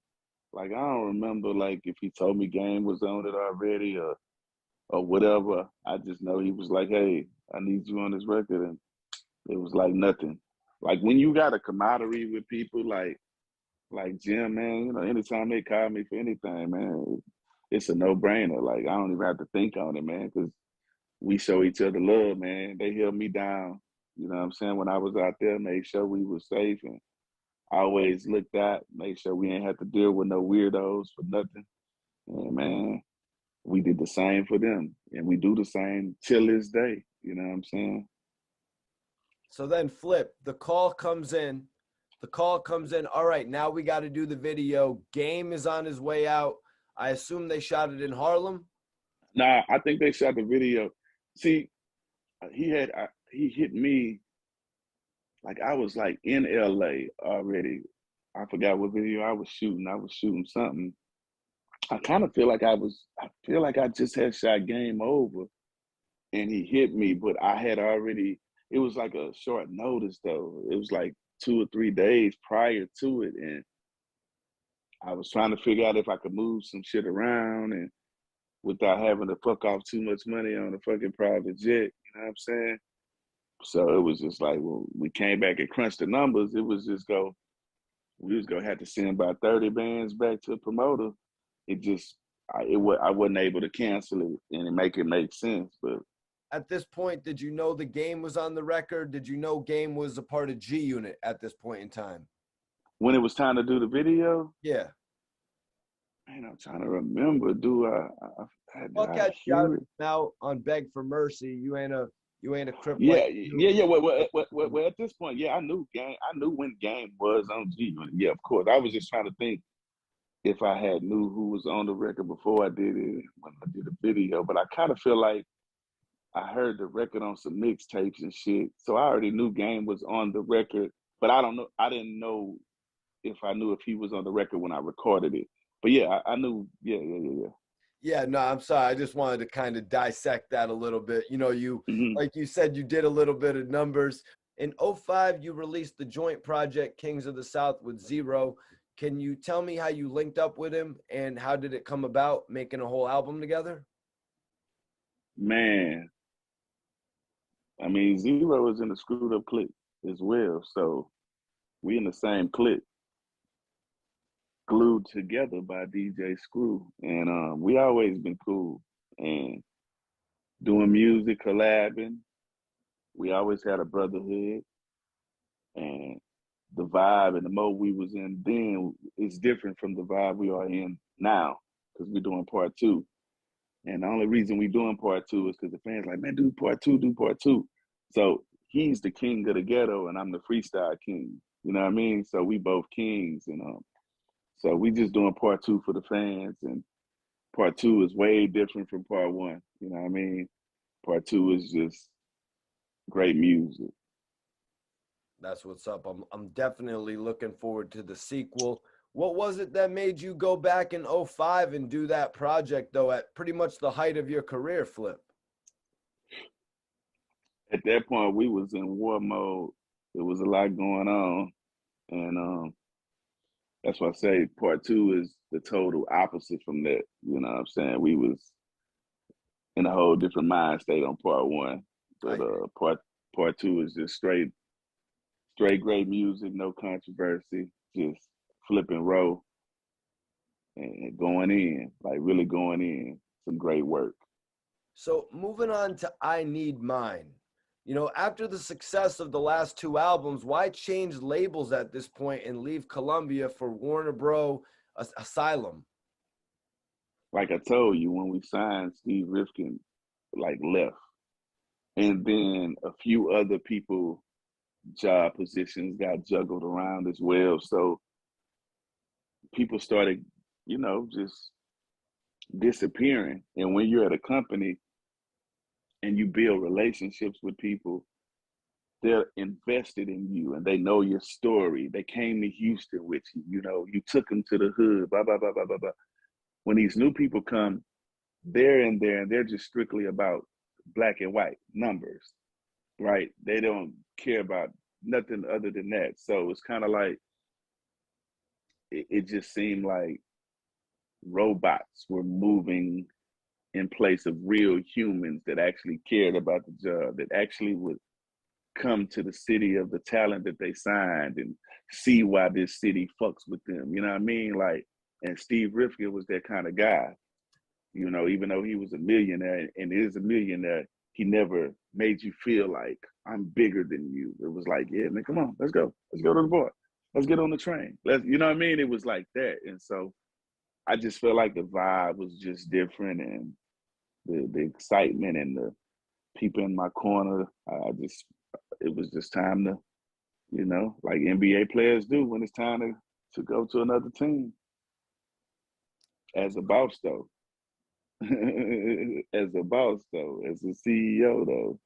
Like, I don't remember like if he told me Game was on it already or whatever. I just know he was like, "Hey, I need you on this record," and it was like nothing. Like when you got a camaraderie with people like Jim, man, you know, anytime they call me for anything, man, it's a no brainer. Like I don't even have to think on it, man, because we show each other love, man. They held me down. You know what I'm saying? When I was out there, made sure we were safe and always looked out, made sure we ain't have to deal with no weirdos for nothing. And man, we did the same for them. And we do the same till this day. You know what I'm saying? So then Flip, the call comes in. The call comes in. All right, now we got to do the video. Game is on his way out. I assume they shot it in Harlem. Nah, I think they shot the video. See, he hit me like I was like in LA already. I forgot what video I was shooting. I was shooting something. I kind of feel like I feel like I just had shot Game Over and he hit me, but I had already, it was like a short notice though. It was like 2 or 3 days prior to it. And I was trying to figure out if I could move some shit around and without having to fuck off too much money on a fucking private jet. You know what I'm saying? So it was just like, well, we came back and crunched the numbers. It was just we was gonna have to send about 30 bands back to the promoter. It just, I wasn't able to cancel it and make it make sense. But At this point, did you know the game was on the record? Did you know Game was a part of G Unit at this point in time? when it was time to do the video, Yeah. man, I'm trying to remember. Did Fuck I that shout hear it? out on Beg for Mercy. You ain't a crip like Yeah, you. yeah. Well, at this point, yeah, I knew game. I knew when Game was on G Unit. Yeah, of course. I was just trying to think if I had knew who was on the record before I did it when I did the video. But I kind of feel like I heard the record on some mixtapes and shit, so I already knew Game was on the record. But I don't know. I didn't know if I knew if he was on the record when I recorded it. But yeah, I knew. Yeah. Yeah, no, I'm sorry. I just wanted to kind of dissect that a little bit. You know, Hmm. like you said, you did a little bit of numbers. In '05, you released the joint project Kings of the South with Zero. Can you tell me how you linked up with him and how did it come about making a whole album together? Man, I mean, Zero is in the Screwed Up clique as well, so we in the same clique, glued together by DJ Screw, and we always been cool and doing music, collabing. We always had a brotherhood, and the vibe and the mode we was in then is different from the vibe we are in now because we're doing part two. And the only reason we doing part two is because the fans like, man, do part two, do part two. So he's the king of the ghetto and I'm the freestyle king. You know what I mean? So we both kings, and so we just doing part two for the fans, and part two is way different from part one. You know what I mean? Part two is just great music. That's what's up. I'm definitely looking forward to the sequel. What was it that made you go back in '05 and do that project though at pretty much the height of your career, Flip? At that point, we was in war mode. There was a lot going on, and that's why I say part two is the total opposite from that. You know what I'm saying? We was in a whole different mind state on part one, but I part two is just straight great music, no controversy, just flip and roll and going in, like really going in. Some great work. So moving on to I Need Mine. You know, after the success of the last two albums, why change labels at this point and leave Columbia for Warner Bros. Asylum? Like I told you, when we signed, Steve Rifkin like left, and then a few other people job positions got juggled around as well. So people started, just disappearing. And when you're at a company and you build relationships with people, they're invested in you and they know your story. They came to Houston with you, you took them to the hood, blah, blah, blah, blah, blah, blah. When these new people come, they're in there and they're just strictly about black and white numbers, right? They don't care about nothing other than that. So it's kind of like, it just seemed like robots were moving in place of real humans that actually cared about the job, that actually would come to the city of the talent that they signed and see why this city fucks with them. You know what I mean? Like, and Steve Rifkin was that kind of guy. Even though he was a millionaire and is a millionaire, he never made you feel like I'm bigger than you. It was like, yeah, man, come on, let's go. Let's go to the bar. Let's get on the train. You know what I mean? It was like that. And so I just felt like the vibe was just different, and the excitement and the people in my corner. It was just time to, like NBA players do when it's time to go to another team. As a boss, though. As a boss, though. As a CEO, though.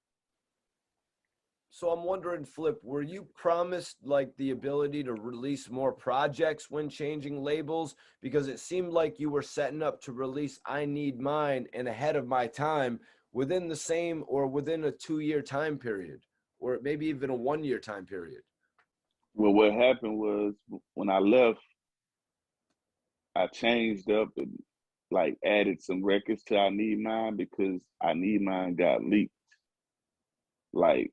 So I'm wondering, Flip, were you promised like the ability to release more projects when changing labels? Because it seemed like you were setting up to release I Need Mine and Ahead of My Time within the same or within a 2-year time period, or maybe even a 1-year time period. Well, what happened was when I left, I changed up and like added some records to I Need Mine because I Need Mine got leaked. Like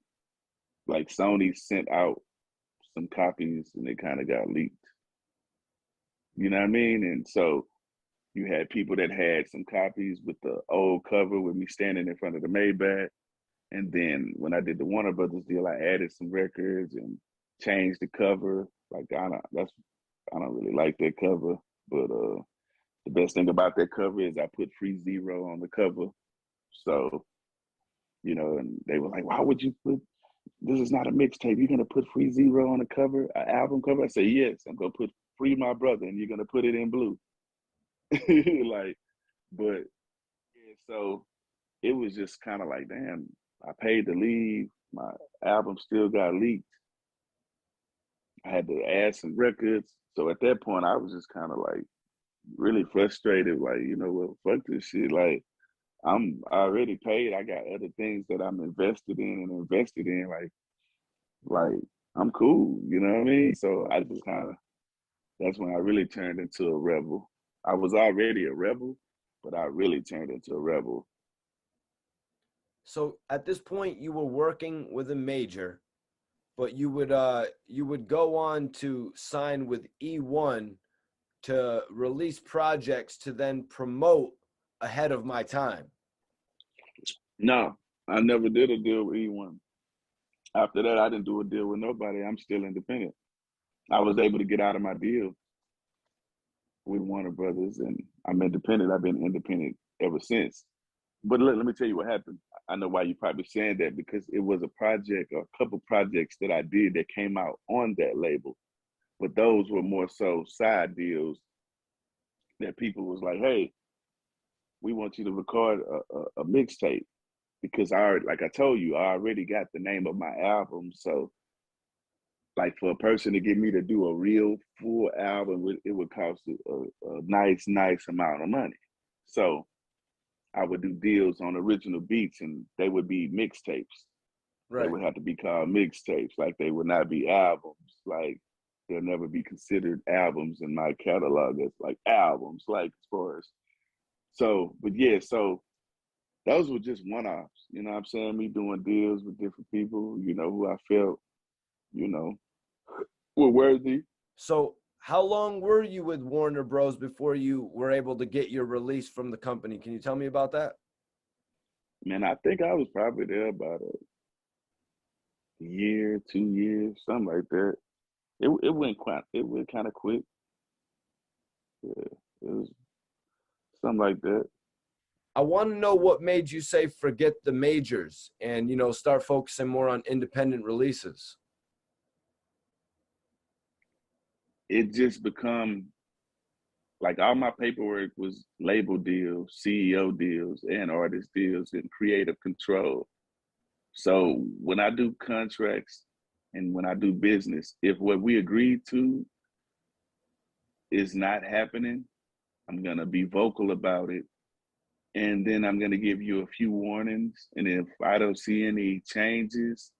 Sony sent out some copies and it kind of got leaked. You know what I mean? And so you had people that had some copies with the old cover with me standing in front of the Maybach. And then when I did the Warner Brothers deal, I added some records and changed the cover. Like I don't really like that cover, but the best thing about that cover is I put Free Zero on the cover. So, and they were like, why would you put, this is not a mixtape. You're going to put Free Zero on the cover, an album cover? I say, yes, I'm going to put Free My Brother and you're going to put it in blue. But yeah, so it was just kind of like, damn, I paid to leave. My album still got leaked. I had to add some records. So at that point, I was just kind of like really frustrated. Like, well, fuck this shit. Like, I already paid. I got other things that I'm invested in and invested in. Like I'm cool. You know what I mean? So I just that's when I really turned into a rebel. I was already a rebel, but I really turned into a rebel. So at this point, you were working with a major, but you would go on to sign with E1 to release projects to then promote Ahead of My Time. No, I never did a deal with E1. After that, I didn't do a deal with nobody. I'm still independent. I was able to get out of my deal with Warner Brothers, and I'm independent. I've been independent ever since. But let me tell you what happened. I know why you're probably saying that, because it was a project or a couple projects that I did that came out on that label. But those were more so side deals that people was like, hey, we want you to record a mixtape, because like I told you, I already got the name of my album. So like for a person to get me to do a real full album, it would cost a nice amount of money. So I would do deals on original beats and they would be mixtapes. Right. They would have to be called mixtapes. Like they would not be albums. Like they'll never be considered albums in my catalog as like albums, like as far as. So, but yeah, so those were just one-offs. You know what I'm saying? Me doing deals with different people, who I felt, were worthy. So how long were you with Warner Bros. Before you were able to get your release from the company? Can you tell me about that? Man, I think I was probably there about year, 2 years, something like that. It went kind of quick. Yeah, it was something like that. I want to know what made you say forget the majors and, start focusing more on independent releases. It just become like all my paperwork was label deals, CEO deals, and artist deals, and creative control. So when I do contracts and when I do business, if what we agreed to is not happening, I'm gonna be vocal about it. And then I'm gonna give you a few warnings. And if I don't see any changes,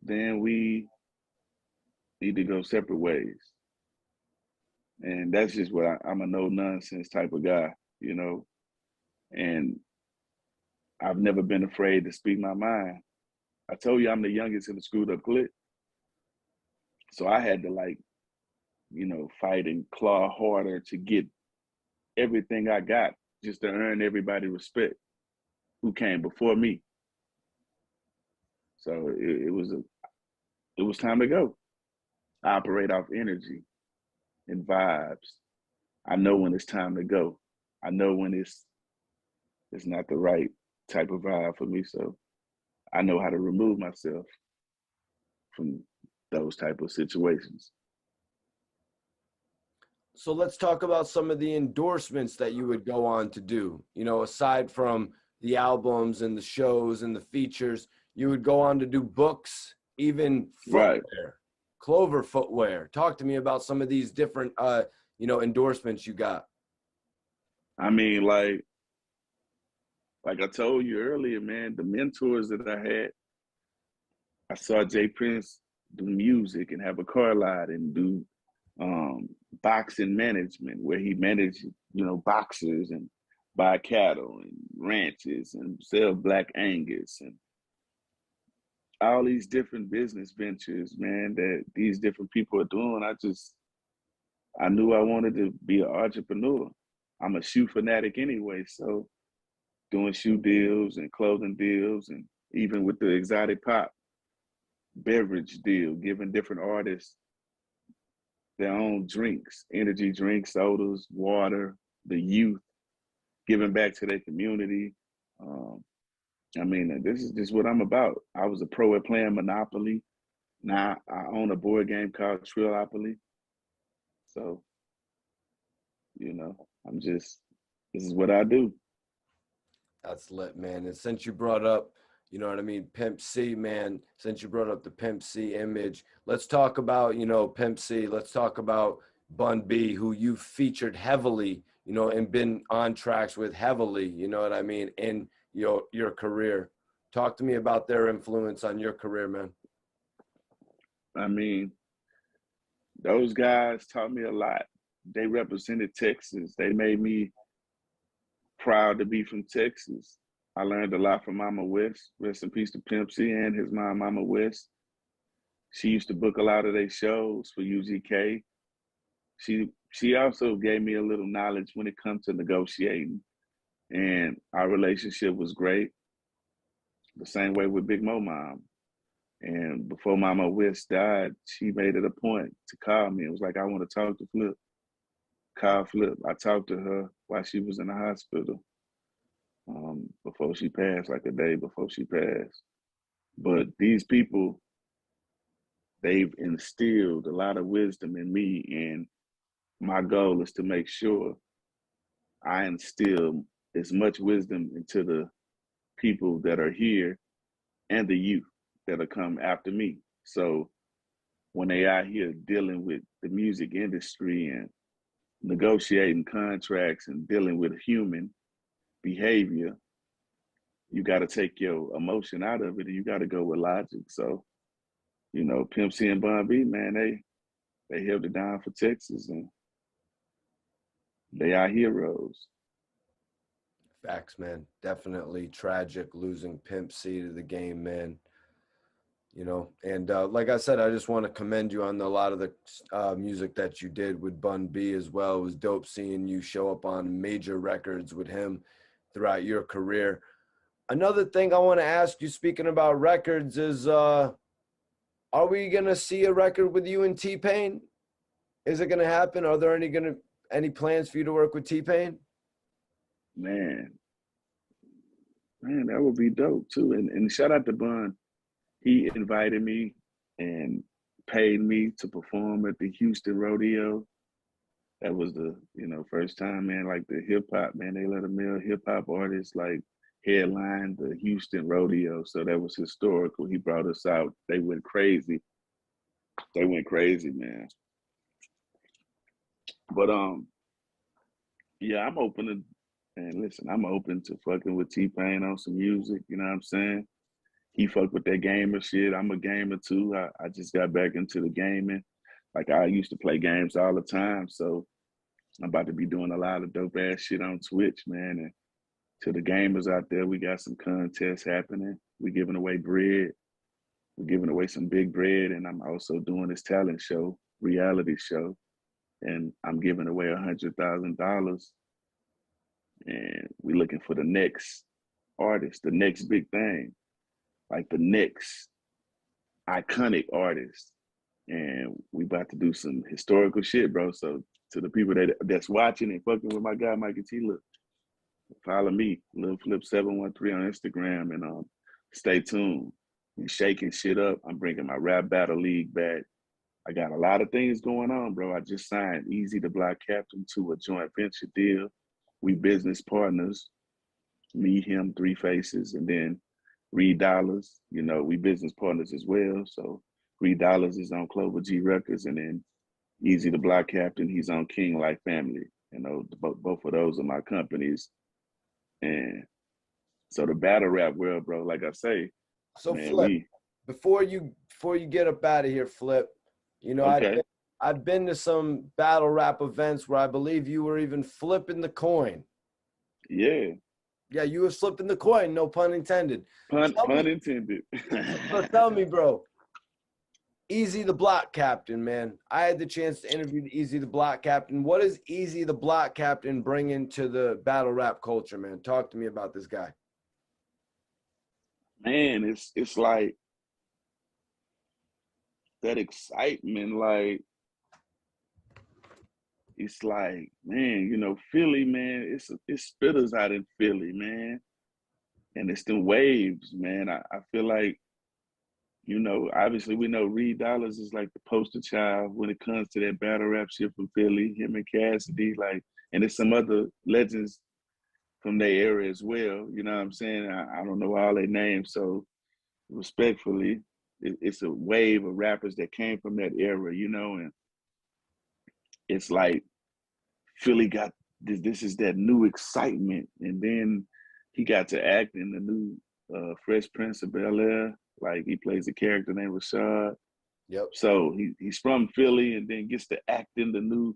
then we need to go separate ways. And that's just what I'm a no nonsense type of guy, you know. And I've never been afraid to speak my mind. I told you I'm the youngest in the screwed up clique. So I had to fight and claw harder to get everything I got just to earn everybody respect who came before me. So it was time to go. I operate off energy and vibes. I know when it's time to go. I know when it's not the right type of vibe for me. So I know how to remove myself from those type of situations. So let's talk about some of the endorsements that you would go on to do. Aside from the albums and the shows and the features, you would go on to do books, even footwear, Right. Clover footwear. Talk to me about some of these different, endorsements you got. I mean, like I told you earlier, man, the mentors that I had, I saw Jay Prince do music and have a car lot and do um, boxing management where he managed, boxers and buy cattle and ranches and sell Black Angus and all these different business ventures, man, that these different people are doing. I knew I wanted to be an entrepreneur. I'm a shoe fanatic anyway, so doing shoe deals and clothing deals and even with the exotic pop beverage deal, giving different artists their own drinks, energy drinks, sodas, water, the youth, giving back to their community. Um, I mean, this is just what I'm about. I was a pro at playing Monopoly. Now I own a board game called Trillopoly. So, this is what I do. That's lit, man. And since you brought up, Pimp C, man, since you brought up the Pimp C image, let's talk about, Pimp C. Let's talk about Bun B, who you featured heavily, and been on tracks with heavily, in your career. Talk to me about their influence on your career, man. I mean, those guys taught me a lot. They represented Texas. They made me proud to be from Texas. I learned a lot from Mama West. Rest in peace to Pimp C and his mom, Mama West. She used to book a lot of their shows for UGK. She also gave me a little knowledge when it comes to negotiating. And our relationship was great. The same way with Big Mo Mom. And before Mama West died, she made it a point to call me. It was like, I want to talk to Flip. Call Flip. I talked to her while she was in the hospital before she passed, like a day before she passed. But these people, they've instilled a lot of wisdom in me. And my goal is to make sure I instill as much wisdom into the people that are here and the youth that'll come after me. So when they out here dealing with the music industry and negotiating contracts and dealing with human behavior, you got to take your emotion out of it and you got to go with logic. So, Pimp C and Bun B, man, they held it down for Texas and they are heroes. Facts, man. Definitely tragic losing Pimp C to the game, man. And like I said, I just want to commend you on a lot of the music that you did with Bun B as well. It was dope seeing you show up on major records with him throughout your career. Another thing I want to ask you, speaking about records, is are we gonna see a record with you and T-Pain? Is it gonna happen? Are there any plans for you to work with T-Pain? Man, man, that would be dope too. And shout out to Bun. He invited me and paid me to perform at the Houston Rodeo. That was the, first time, man, like the hip hop, man, they let a male hip hop artist like headline the Houston Rodeo. So that was historical. He brought us out. They went crazy. They went crazy, man. But yeah, I'm open to, and listen, I'm open to fucking with T-Pain on some music, you know what I'm saying? He fuck with that gamer shit. I'm a gamer too. I just got back into the gaming. Like I used to play games all the time. So I'm about to be doing a lot of dope ass shit on Twitch, man. And to the gamers out there, we got some contests happening. We're giving away bread. We're giving away some big bread. And I'm also doing this talent show, reality show. And I'm giving away $100,000. And we're looking for the next artist, the next big thing, like the next iconic artist. And we about to do some historical shit, bro. So to the people that's watching and fucking with my guy Mikey T, look, follow me, Lil Flip 713 on Instagram, and stay tuned. We shaking shit up. I'm bringing my rap battle league back. I got a lot of things going on, bro. I just signed Easy the Block Captain to a joint venture deal. We business partners, me, him, Three Faces, and then Reed Dollars. We business partners as well. So Reed Dollars is on Clover G Records, and then Easy the Block Captain, he's on King Life Family. Both of those are my companies. And so the battle rap world, bro, like I say, So man, Flip, before you get up out of here, Flip, okay. I've been to some battle rap events where I believe you were even flipping the coin. Yeah. Yeah, you were flipping the coin, no pun intended. Pun intended. So tell me, bro, Easy the Block Captain, man. I had the chance to interview Easy the Block Captain. What does Easy the Block Captain bring into the battle rap culture, man? Talk to me about this guy. Man, it's like that excitement, like it's like, man, Philly, man, it's spitters out in Philly, man. And it's the waves, man. I feel like, obviously we know Reed Dollars is like the poster child when it comes to that battle rap shit from Philly, him and Cassidy, like, and there's some other legends from their era as well. You know what I'm saying? I don't know all their names, so respectfully, it's a wave of rappers that came from that era, and it's like Philly got this is that new excitement. And then he got to act in the new Fresh Prince of Bel-Air. Like he plays a character named Rashad. Yep. So he's from Philly and then gets to act in the new,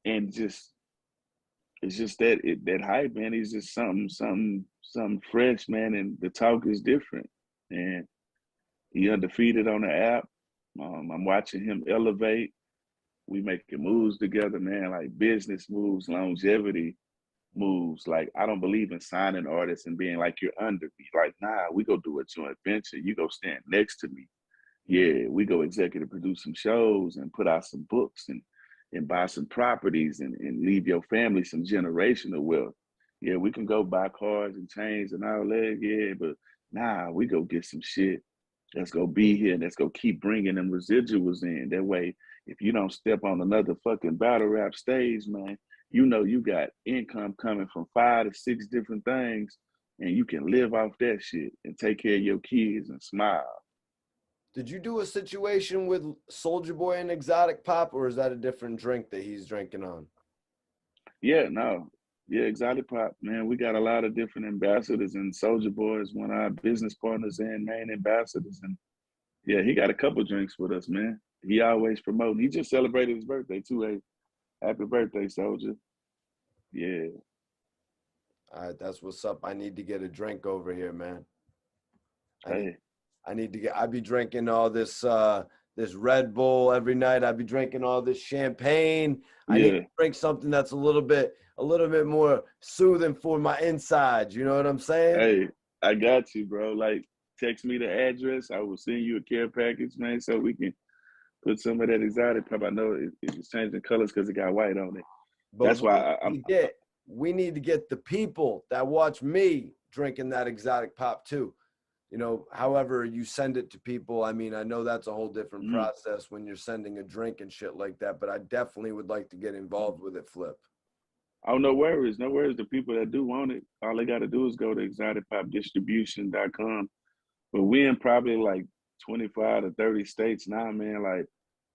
and it's just that hype, man. He's just something fresh, man, and the talk is different. And he undefeated on the app. I'm watching him elevate. We making moves together, man, like business moves, longevity moves. Like, I don't believe in signing artists and being like, you're under me. Like, nah, we go do a joint venture. You go stand next to me. Yeah, we go executive produce some shows and put out some books and buy some properties and leave your family some generational wealth. Yeah, we can go buy cars and chains and all that. Yeah, but nah, we go get some shit. Let's go be here. Let's go keep bringing them residuals in. That way, if you don't step on another fucking battle rap stage, man, you got income coming from 5 to 6 different things, and you can live off that shit and take care of your kids and smile. Did you do a situation with Soulja Boy and Exotic Pop, or is that a different drink that he's drinking on? Yeah, no. Yeah, Exotic Pop, man, we got a lot of different ambassadors, and Soulja Boy is one of our business partners and main ambassadors. And yeah, he got a couple drinks with us, man. He always promoting. He just celebrated his birthday too. Hey, happy birthday, Soulja. Yeah. All right, that's what's up. I need to get a drink over here, man. I need to get. I be drinking all this this Red Bull every night. I be drinking all this champagne. I need to drink something that's a little bit more soothing for my insides. You know what I'm saying? I got you, bro. Like, text me the address. I will send you a care package, man, so we can put some of that exotic pop. I know it's changing colors because it got white on it. But That's why we need to get the people that watch me drinking that exotic pop too. You know, however you send it to people. I mean, I know that's a whole different process when you're sending a drink and shit like that, but I definitely would like to get involved with it, Flip. oh, no worries. No worries. The people that do want it, all they got to do is go to exoticpopdistribution.com. But we in probably like 25 to 30 states now, man. Like,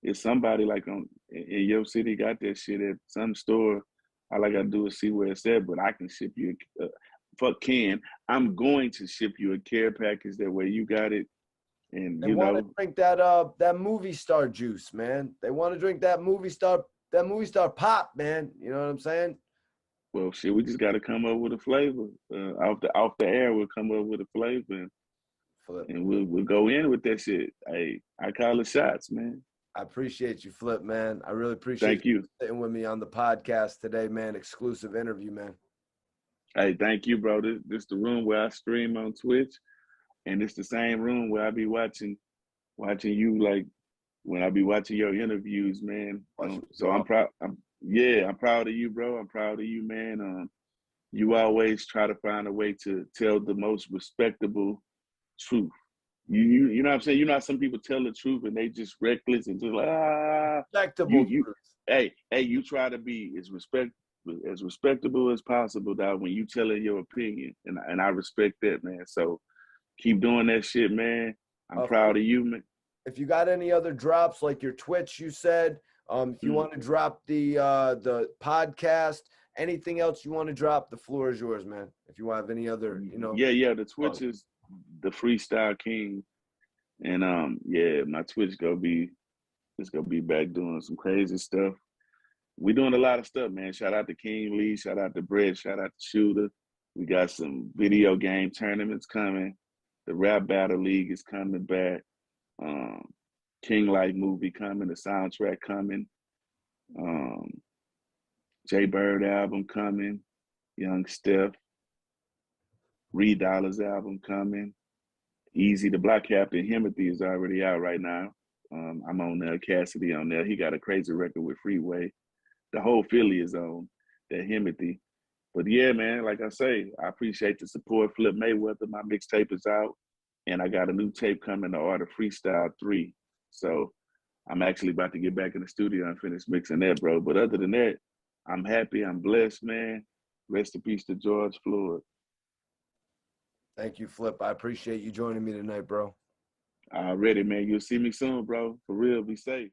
if somebody like in your city got that shit at some store, all I got to do is see where it's at. But I can ship you, I'm going to ship you a care package that way you got it. And, They want to drink that movie star juice, man. They want to drink that movie star pop, man. You know what I'm saying? well, shit, we just got to come up with a flavor. Off the air, we'll come up with a flavor. Flip. And we'll go in with that shit. Hey, I call it shots, man. I appreciate you, Flip, man. I really appreciate Thank you sitting with me on the podcast today, man. Exclusive interview, man. Hey, thank you, bro. This the room where I stream on Twitch, and it's the same room where I be watching you, like when I be watching your interviews, man. So I'm proud. I'm proud of you, bro. I'm proud of you, man. You always try to find a way to tell the most respectable truth. You know what I'm saying? You know how some people tell the truth and they just reckless and just like respectable truth. Hey, you try to be as respectable as possible, dog, when you telling your opinion. And I respect that, man. So keep doing that shit, man. I'm proud of you, man. If you got any other drops like your Twitch, you said, if you want to drop the podcast, anything else you want to drop, the floor is yours, man. If you have any other, you know. Yeah, the Twitch is the Freestyle King. And my Twitch gonna be back doing some crazy stuff. We doing a lot of stuff, man. Shout out to King Lee, shout out to Brett, shout out to Shooter. We got some video game tournaments coming. The Rap Battle League is coming back. King Life movie coming, the soundtrack coming. Jay Bird album coming. Young Steph. Reed Dollars album coming. Easy, the Black Captain Himothy is already out right now. I'm on there. Cassidy on there. He got a crazy record with Freeway. The whole Philly is on that Himothy. But yeah, man, like I say, I appreciate the support. Flip Mayweather, my mixtape is out. And I got a new tape coming, The Art of Freestyle 3. So I'm actually about to get back in the studio and finish mixing that, bro. But other than that, I'm happy. I'm blessed, man. Rest in peace to George Floyd. Thank you, Flip. I appreciate you joining me tonight, bro. Already, man. You'll see me soon, bro. For real, be safe.